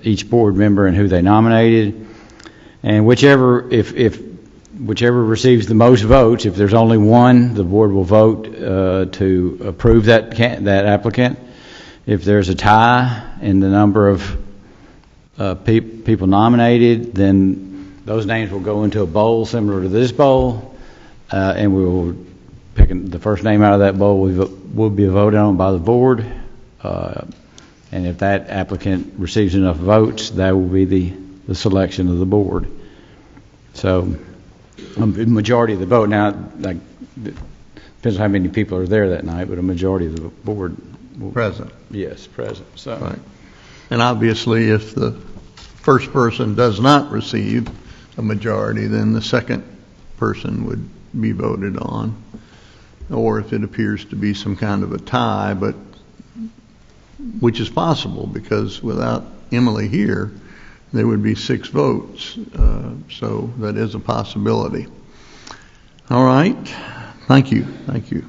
each board member and who they nominated, and whichever receives the most votes, if there's only one, the board will vote to approve that applicant. If there's a tie in the number of people nominated, then those names will go into a bowl similar to this bowl, and we will pick the first name out of that bowl will be voted on by the board. And if that applicant receives enough votes, that will be the the selection of the board. So, a majority of the vote, now, like, depends on how many people are there that night, but a majority of the board Present. Yes, present. So, Right. And obviously, if the first person does not receive a majority, then the second person would be voted on. Or if it appears to be some kind of a tie, but which is possible, because without Emily here, there would be 6 votes. So that is a possibility. All right. Thank you. Thank you.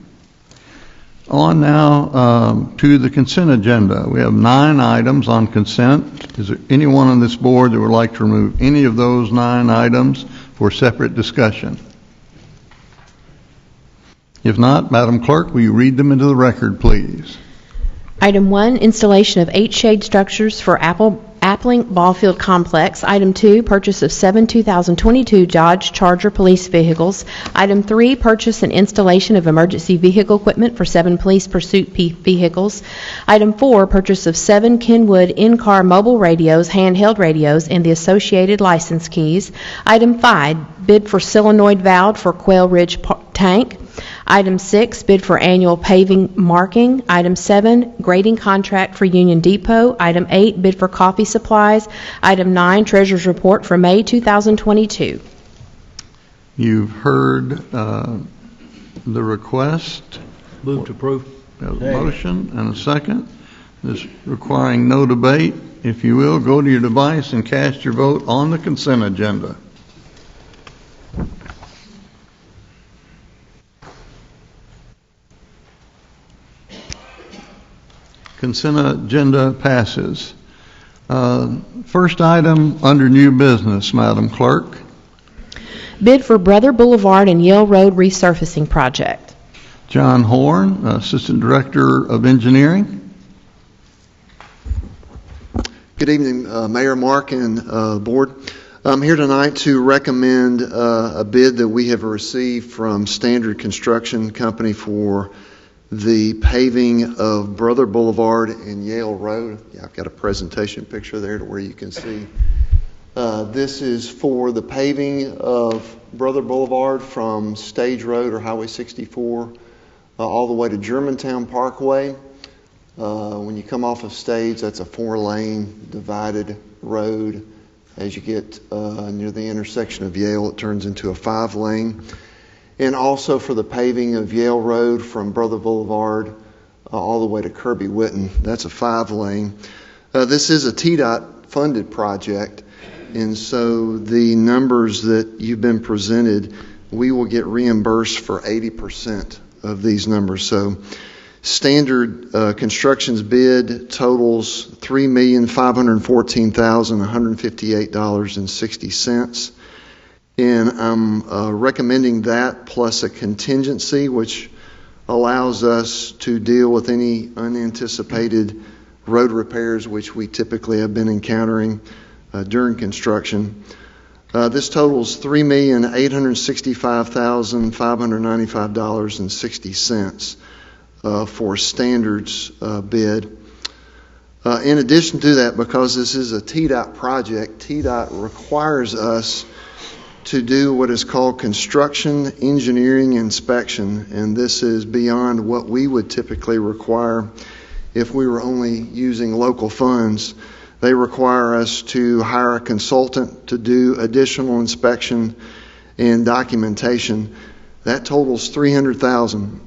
On now to the consent agenda. We have 9 items on consent. Is there anyone on this board that would like to remove any of those 9 items for separate discussion? If not, Madam Clerk, will you read them into the record, please? Item 1, installation of 8 shade structures for Appling Ballfield Complex. Item 2, purchase of 7 2022 Dodge Charger police vehicles. Item 3, purchase and installation of emergency vehicle equipment for 7 police pursuit vehicles. Item 4, purchase of 7 Kenwood in-car mobile radios, handheld radios, and the associated license keys. Item 5, bid for solenoid valve for Quail Ridge tank. Item 6, bid for annual paving marking. Item 7, grading contract for Union Depot. Item 8, bid for coffee supplies. Item 9, treasurer's report for May 2022. You've heard the request. Move to approve. We have a motion and a second. This requiring no debate. If you will, go to your device and cast your vote on the consent agenda. Consent agenda passes. First item under new business, Madam Clerk. Bid for Brother Boulevard and Yale Road resurfacing project. John Horn, Assistant Director of Engineering. Good evening, Mayor, Mark, and Board. I'm here tonight to recommend a bid that we have received from Standard Construction Company for the paving of Brother Boulevard and Yale Road. Yeah, I've got a presentation picture there to where you can see. This is for the paving of Brother Boulevard from Stage Road or Highway 64 all the way to Germantown Parkway. When you come off of Stage, that's a 4-lane divided road. As you get near the intersection of Yale, it turns into a 5-lane. And also for the paving of Yale Road from Brother Boulevard all the way to Kirby Witten. That's a 5-lane. This is a TDOT funded project, and so the numbers that you've been presented, we will get reimbursed for 80% of these numbers. So Standard Construction's bid totals $3,514,158.60. And I'm recommending that plus a contingency, which allows us to deal with any unanticipated road repairs, which we typically have been encountering during construction. This totals $3,865,595.60 for Standard's bid. In addition to that, because this is a TDOT project, TDOT requires us to do what is called construction engineering inspection, and this is beyond what we would typically require if we were only using local funds. They require us to hire a consultant to do additional inspection and documentation. That totals $300,000.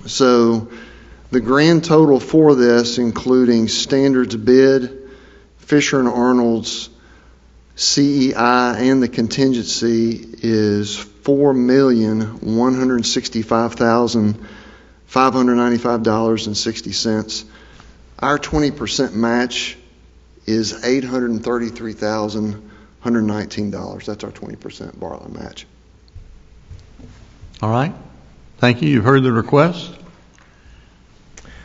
So the grand total for this, including Standard's bid, Fisher and Arnold's CEI, and the contingency, is $4,165,595.60. Our 20% match is $833,119. That's our 20% Bartlett match. All right. Thank you. You've heard the request.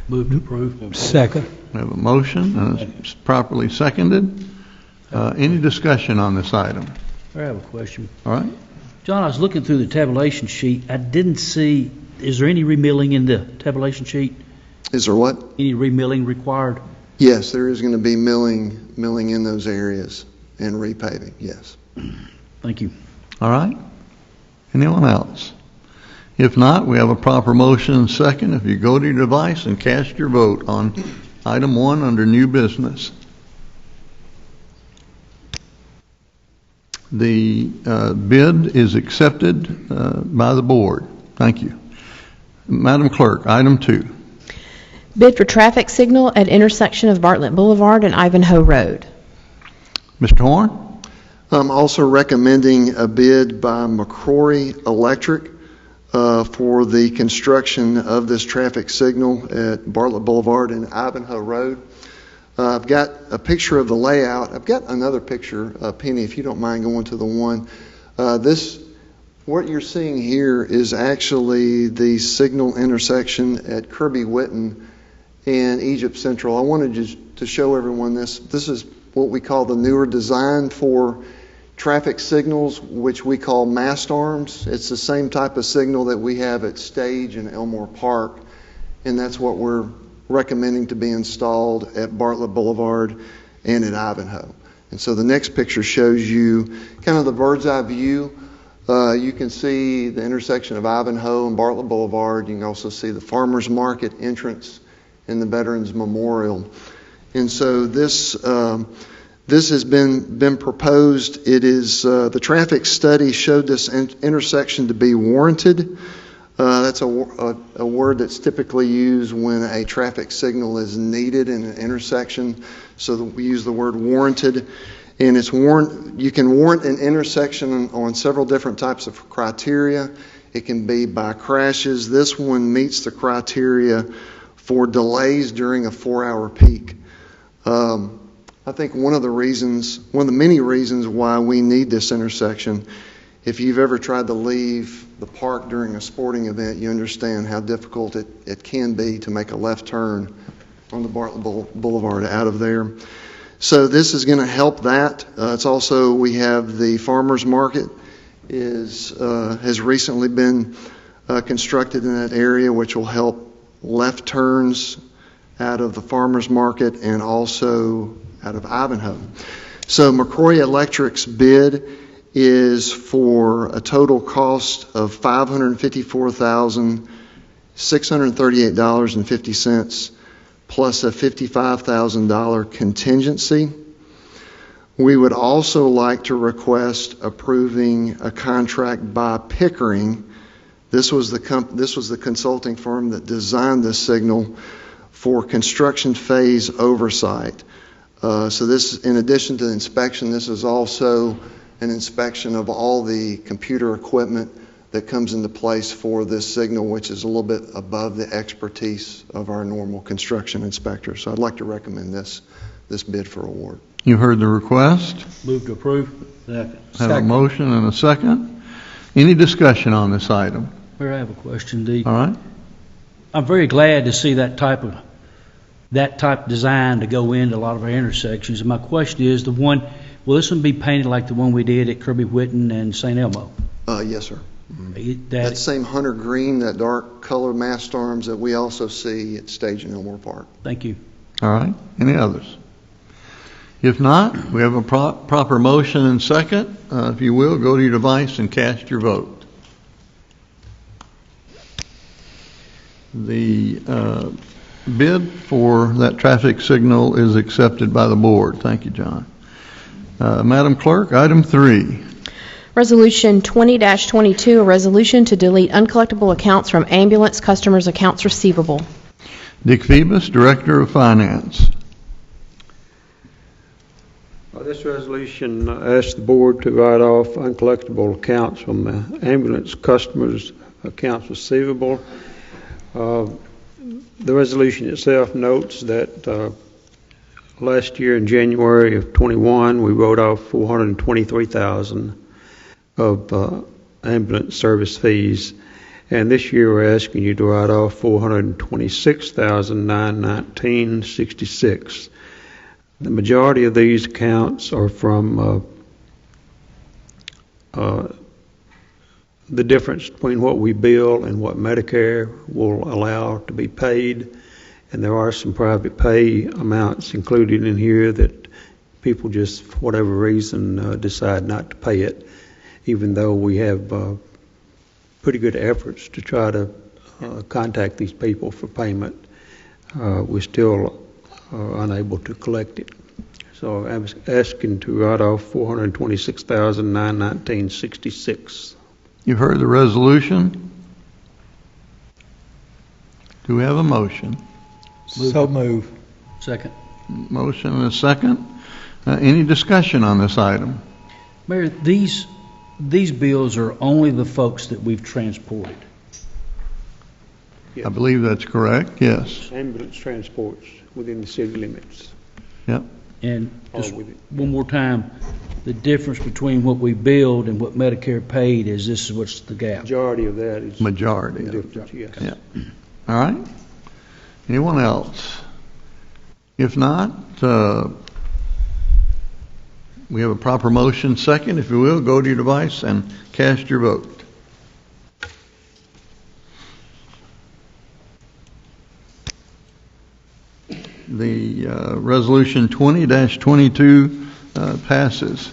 Move to approve. Second. We have a motion, and it's properly seconded. Any discussion on this item? I have a question. All right. John, I was looking through the tabulation sheet. I didn't see, is there any remilling in the tabulation sheet? Is there what? Any remilling required? Yes, there is going to be milling in those areas. and repaving, yes. Thank you. All right? Anyone else? If not, we have a proper motion and second. If you go to your device and cast your vote on item 1 under new business. The bid is accepted by the board. Thank you. Madam Clerk, item 2. Bid for traffic signal at intersection of Bartlett Boulevard and Ivanhoe Road. Mr. Horn? I'm also recommending a bid by McCrory Electric for the construction of this traffic signal at Bartlett Boulevard and Ivanhoe Road. I've got a picture of the layout. I've got another picture, Penny, if you don't mind going to the one. What you're seeing here is actually the signal intersection at Kirby Whitten and Egypt Central. I wanted just to show everyone this. This is what we call the newer design for traffic signals, which we call mast arms. It's the same type of signal that we have at Stage and Elmore Park, and that's what we're recommending to be installed at Bartlett Boulevard and at Ivanhoe. And so the next picture shows you kind of the bird's eye view. You can see the intersection of Ivanhoe and Bartlett Boulevard. You can also see the Farmers Market entrance and the Veterans Memorial. And so this has been proposed. It is the traffic study showed this intersection to be warranted. That's a word that's typically used when a traffic signal is needed in an intersection. So we use the word warranted. And it's you can warrant an intersection on several different types of criteria. It can be by crashes. This one meets the criteria for delays during a 4-hour peak. I think one of the many reasons why we need this intersection, if you've ever tried to leave the park during a sporting event, you understand how difficult it can be to make a left turn on the Bartlett Boulevard out of there. So this is going to help that. It's also, we have the Farmers Market has recently been constructed in that area, which will help left turns out of the Farmers Market and also out of Ivanhoe. So McCrory Electric's bid is for a total cost of $554,638.50 plus a $55,000 contingency. We would also like to request approving a contract by Pickering. This was the consulting firm that designed this signal for construction phase oversight. So this, in addition to the inspection, this is also an inspection of all the computer equipment that comes into place for this signal, which is a little bit above the expertise of our normal construction inspector. So I'd like to recommend this bid for award. You heard the request. Move to approve. Second. Have a motion and a second. Any discussion on this item? Mayor, I have a question, D. All right. I'm very glad to see that type of design to go into a lot of our intersections. And my question is, will this one be painted like the one we did at Kirby Whitten and St. Elmo? Yes, sir. That same hunter green, that dark color mast arms that we also see at Stage and Elmore Park. Thank you. All right. Any others? If not, we have a proper motion and second. If you will, go to your device and cast your vote. The bid for that traffic signal is accepted by the board. Thank you, John. Madam Clerk, item 3. Resolution 20-22, a resolution to delete uncollectible accounts from ambulance customers' accounts receivable. Dick Phoebus, Director of Finance. This resolution asks the board to write off uncollectible accounts from ambulance customers' accounts receivable. The resolution itself notes that last year in January of 21, we wrote off $423,000 of ambulance service fees, and this year we're asking you to write off $426,919.66. The majority of these accounts are from the difference between what we bill and what Medicare will allow to be paid, and there are some private pay amounts included in here that people just, for whatever reason, decide not to pay it, even though we have pretty good efforts to try to contact these people for payment. We still are unable to collect it. So I was asking to write off $426,919.66. You've heard the resolution. Do we have a motion? So move. Second. Motion and a second. Any discussion on this item? Mayor, these bills are only the folks that we've transported. I believe that's correct, yes. Ambulance transports within the city limits. Yep. And just one more time, the difference between what we billed and what Medicare paid is this is what's the gap. Majority of that is Majority. difference, yes. Yeah. All right. Anyone else? If not, we have a proper motion. Second, if you will, go to your device and cast your vote. The resolution 20-22 passes.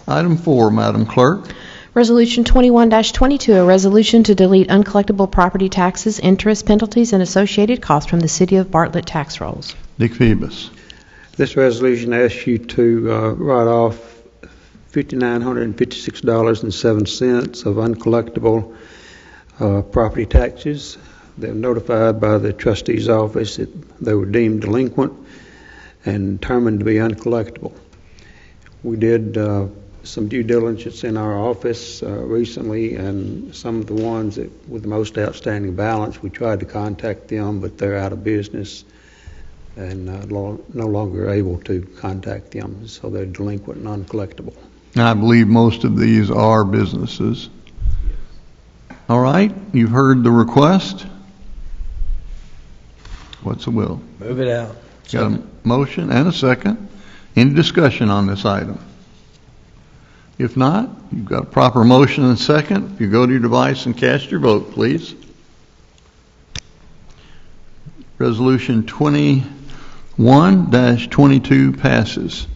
Item 4, Madam Clerk. Resolution 21-22, a resolution to delete uncollectible property taxes, interest, penalties, and associated costs from the City of Bartlett tax rolls. Dick Phoebus. This resolution asks you to write off $5,956.07 of uncollectible property taxes. They were notified by the trustee's office that they were deemed delinquent and determined to be uncollectible. We did some due diligence in our office recently, and some of the ones that with the most outstanding balance, we tried to contact them, but they're out of business and no longer able to contact them, so they're delinquent and uncollectible. I believe most of these are businesses. All right, you've heard the request. What's the will? Move it out. Got a motion and a second. Any discussion on this item? If not, you've got a proper motion and a second. If you go to your device and cast your vote, please. Resolution 21-22 passes.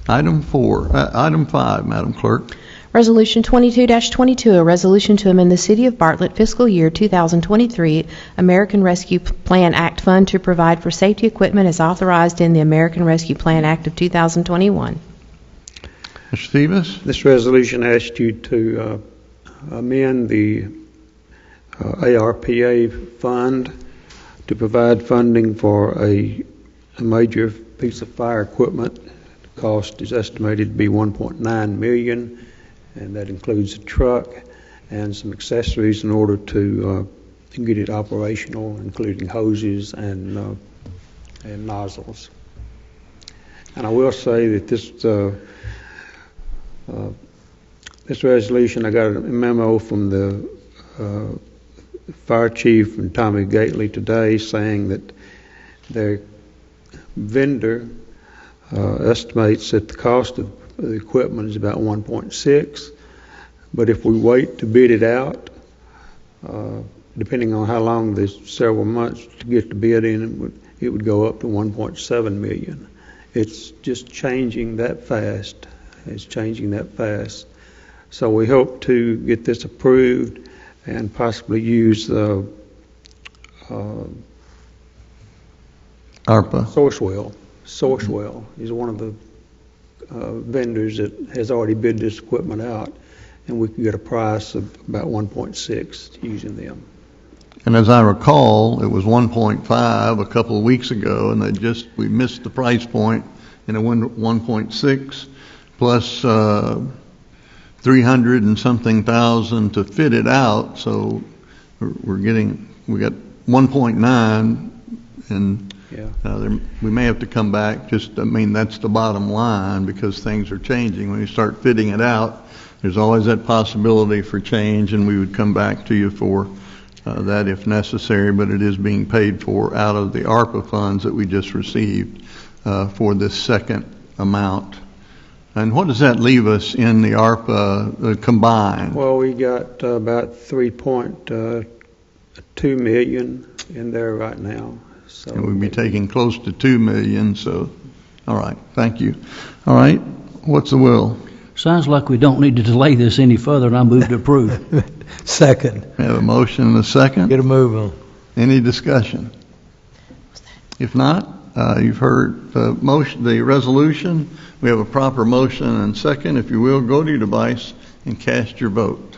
Item 5, Madam Clerk. Resolution 22-22, a resolution to amend the City of Bartlett fiscal year 2023 American Rescue Plan Act Fund to provide for safety equipment as authorized in the American Rescue Plan Act of 2021. Mr. Stevens? This resolution asks you to amend the ARPA fund to provide funding for a major piece of fire equipment. The cost is estimated to be $1.9 million. And that includes a truck and some accessories in order to get it operational, including hoses and nozzles. And I will say that this resolution, I got a memo from the fire chief and Tommy Gately today saying that their vendor estimates that the cost of the equipment is about 1.6, but if we wait to bid it out, depending on how long there's several months to get the bid in, it would go up to 1.7 million. It's just changing that fast. It's changing that fast. So we hope to get this approved and possibly use the ARPA. Sourcewell is one of the vendors that has already bid this equipment out, and we can get a price of about 1.6 using them. And as I recall, it was 1.5 a couple of weeks ago, and we missed the price point, and it went 1.6 plus 300 and something thousand to fit it out. So we got 1.9, and we may have to come back. That's the bottom line, because things are changing. When you start fitting it out, there's always that possibility for change, and we would come back to you for that if necessary, but it is being paid for out of the ARPA funds that we just received for this second amount. And what does that leave us in the ARPA combined? Well, we got about 3.2 million in there right now. So and we'd be taking close to $2 million, so All right, thank you. All right, what's the will? Sounds like we don't need to delay this any further, and I move to approve. Second. We have a motion and a second. Get a move on. Any discussion? If not, you've heard the motion, the resolution. We have a proper motion and second. If you will, go to your device and cast your vote.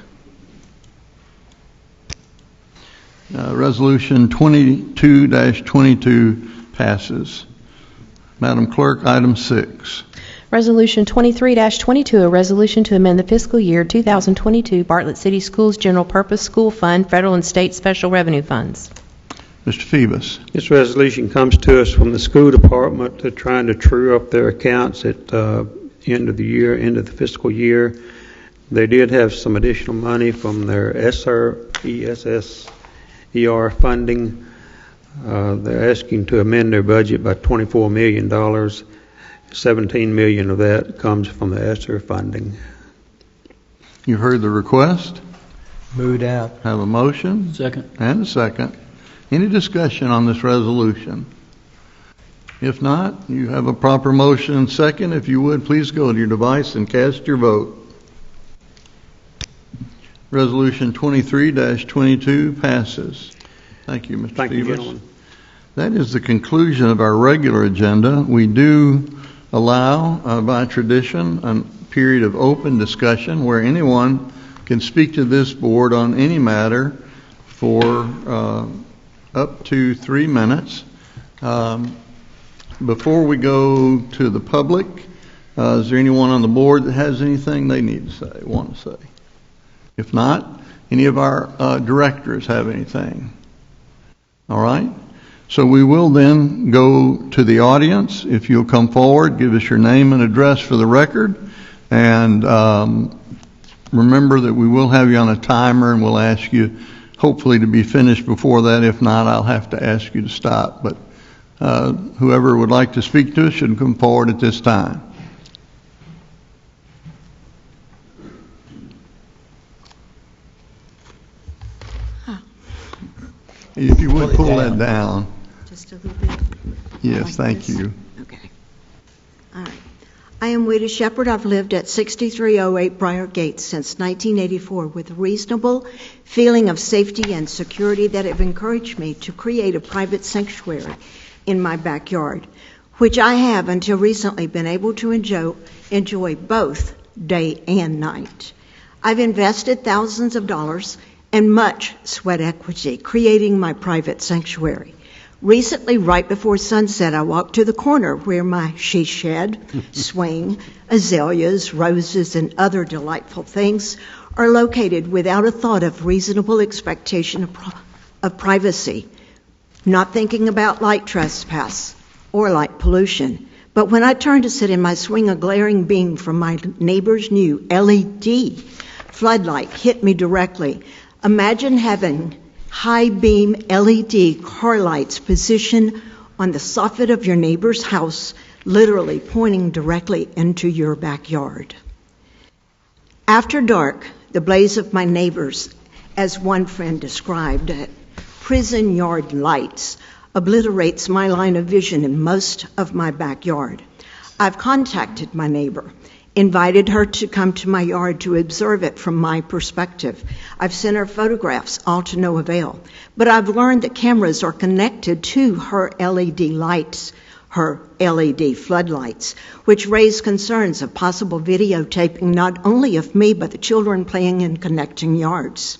Resolution 22-22 passes. Madam Clerk, item 6. Resolution 23-22, a resolution to amend the fiscal year 2022 Bartlett City Schools General Purpose School Fund, Federal and State Special Revenue Funds. Mr. Phoebus. This resolution comes to us from the school department. They're trying to true up their accounts at end of the year, end of the fiscal year. They did have some additional money from their ESSER funding. They're asking to amend their budget by $24 million. $17 million of that comes from the ESSER funding. You heard the request. Moved out. Have a motion. Second. And a second. Any discussion on this resolution? If not, you have a proper motion and second. If you would, please go to your device and cast your vote. Resolution 23-22 passes. Thank you, Mr. Thank you, Stevens. gentlemen. That is the conclusion of our regular agenda. We do allow, by tradition, a period of open discussion where anyone can speak to this board on any matter for up to 3 minutes. Before we go to the public, is there anyone on the board that has anything they need to say, want to say? If not, any of our directors have anything? All right. So we will then go to the audience. If you'll come forward, give us your name and address for the record. And remember that we will have you on a timer, and we'll ask you hopefully to be finished before that. If not, I'll have to ask you to stop. But whoever would like to speak to us should come forward at this time. If you would pull that down. Just a little bit. Yes, thank you. Okay. All right. I am Wada Shepherd. I've lived at 6308 Briar Gate since 1984 with a reasonable feeling of safety and security that have encouraged me to create a private sanctuary in my backyard, which I have until recently been able to enjoy both day and night. I've invested thousands of dollars and much sweat equity creating my private sanctuary. Recently, right before sunset, I walked to the corner where my she shed, swing, azaleas, roses, and other delightful things are located without a thought of reasonable expectation of privacy, not thinking about light trespass or light pollution. But when I turned to sit in my swing, a glaring beam from my neighbor's new LED floodlight hit me directly. Imagine having high beam LED car lights positioned on the soffit of your neighbor's house, literally pointing directly into your backyard. After dark, the blaze of my neighbors, as one friend described it, prison yard lights, obliterates my line of vision in most of my backyard. I've contacted my neighbor, invited her to come to my yard to observe it from my perspective. I've sent her photographs, all to no avail. But I've learned that cameras are connected to her LED lights, her LED floodlights, which raise concerns of possible videotaping not only of me, but the children playing in connecting yards.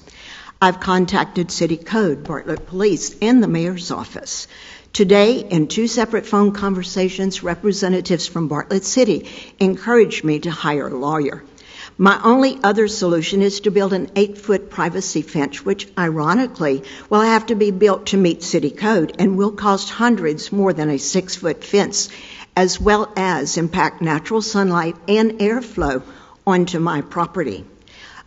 I've contacted City Code, Bartlett Police, and the Mayor's Office. Today, in 2 separate phone conversations, representatives from Bartlett City encouraged me to hire a lawyer. My only other solution is to build an 8-foot privacy fence, which ironically will have to be built to meet city code and will cost hundreds more than a 6-foot fence, as well as impact natural sunlight and airflow onto my property.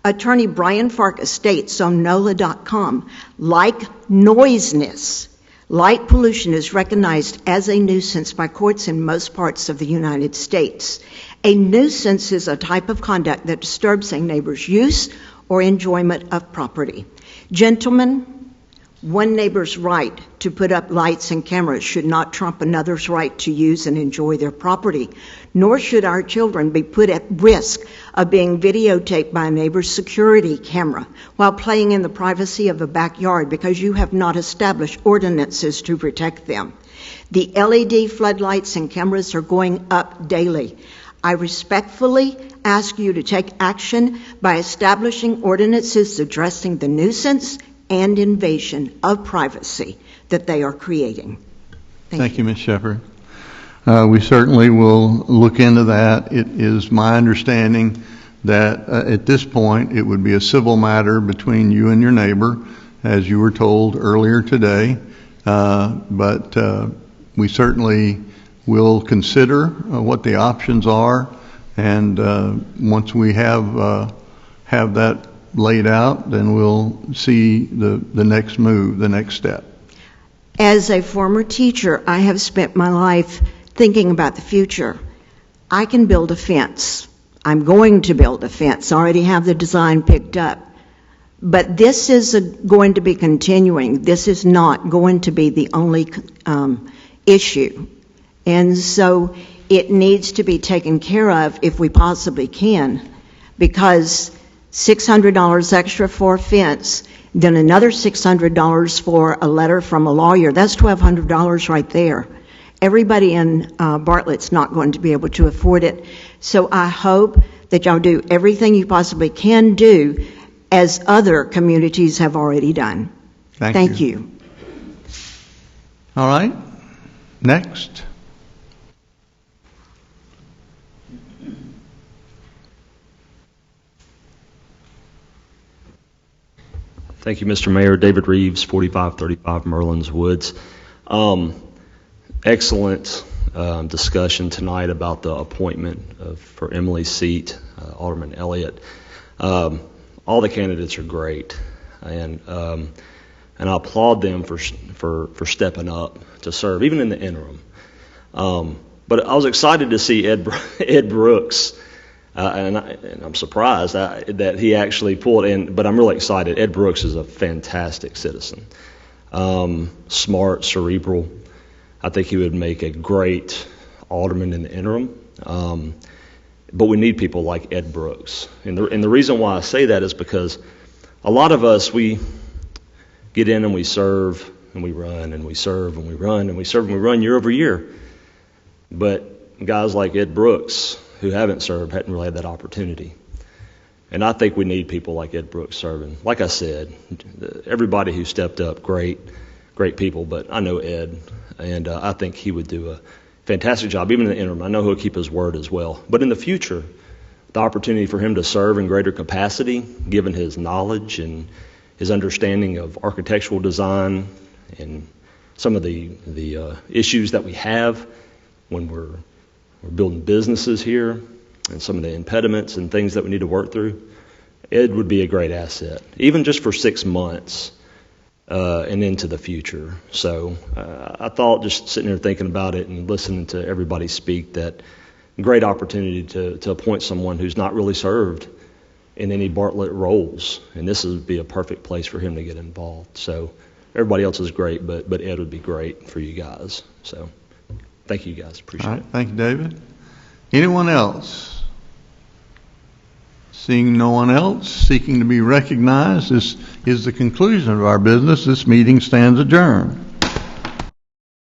Attorney Brian Farkas states on NOLA.com, like noisiness, light pollution is recognized as a nuisance by courts in most parts of the United States. A nuisance is a type of conduct that disturbs a neighbor's use or enjoyment of property. Gentlemen, One neighbor's right to put up lights and cameras should not trump another's right to use and enjoy their property, nor should our children be put at risk of being videotaped by a neighbor's security camera while playing in the privacy of a backyard because you have not established ordinances to protect them. The LED floodlights and cameras are going up daily. I respectfully ask you to take action by establishing ordinances addressing the nuisance and invasion of privacy that they are creating. Thank you, Ms. Shepherd. We certainly will look into that. It is my understanding that at this point it would be a civil matter between you and your neighbor, as you were told earlier today. But we certainly will consider what the options are, and once we have that laid out, then we'll see the next move, the next step. As a former teacher, I have spent my life thinking about the future. I can build a fence. I'm going to build a fence. I already have the design picked up. But this is going to be continuing. This is not going to be the only issue. And so it needs to be taken care of if we possibly can, because $600 extra for a fence, then another $600 for a letter from a lawyer. That's $1,200 right there. Everybody in Bartlett's not going to be able to afford it. So I hope that y'all do everything you possibly can do, as other communities have already done. Thank you. All right. Next. Thank you, Mr. Mayor. David Reeves, 4535 Merlin's Woods. Excellent discussion tonight about the appointment for Emily's seat, Alderman Elliott. All the candidates are great, and I applaud them for stepping up to serve, even in the interim. But I was excited to see Ed Brooks. And I'm surprised that he actually pulled in, but I'm really excited. Ed Brooks is a fantastic citizen, smart, cerebral. I think he would make a great alderman in the interim. But we need people like Ed Brooks. And the reason why I say that is because a lot of us, we get in and we serve and we run and we serve and we run and we serve and we run year over year. But guys like Ed Brooks, who haven't served, hadn't really had that opportunity. And I think we need people like Ed Brooks serving. Like I said, everybody who stepped up, great people, but I know Ed, and I think he would do a fantastic job, even in the interim. I know he'll keep his word as well. But in the future, the opportunity for him to serve in greater capacity, given his knowledge and his understanding of architectural design and some of the issues that we have when we're building businesses here, and some of the impediments and things that we need to work through, Ed would be a great asset, even just for 6 months and into the future. So I thought, just sitting here thinking about it and listening to everybody speak, that great opportunity to appoint someone who's not really served in any Bartlett roles, and this would be a perfect place for him to get involved. So everybody else is great, but Ed would be great for you guys. So thank you guys. Appreciate it. Thank you, David. Anyone else? Seeing no one else seeking to be recognized, this is the conclusion of our business. This meeting stands adjourned.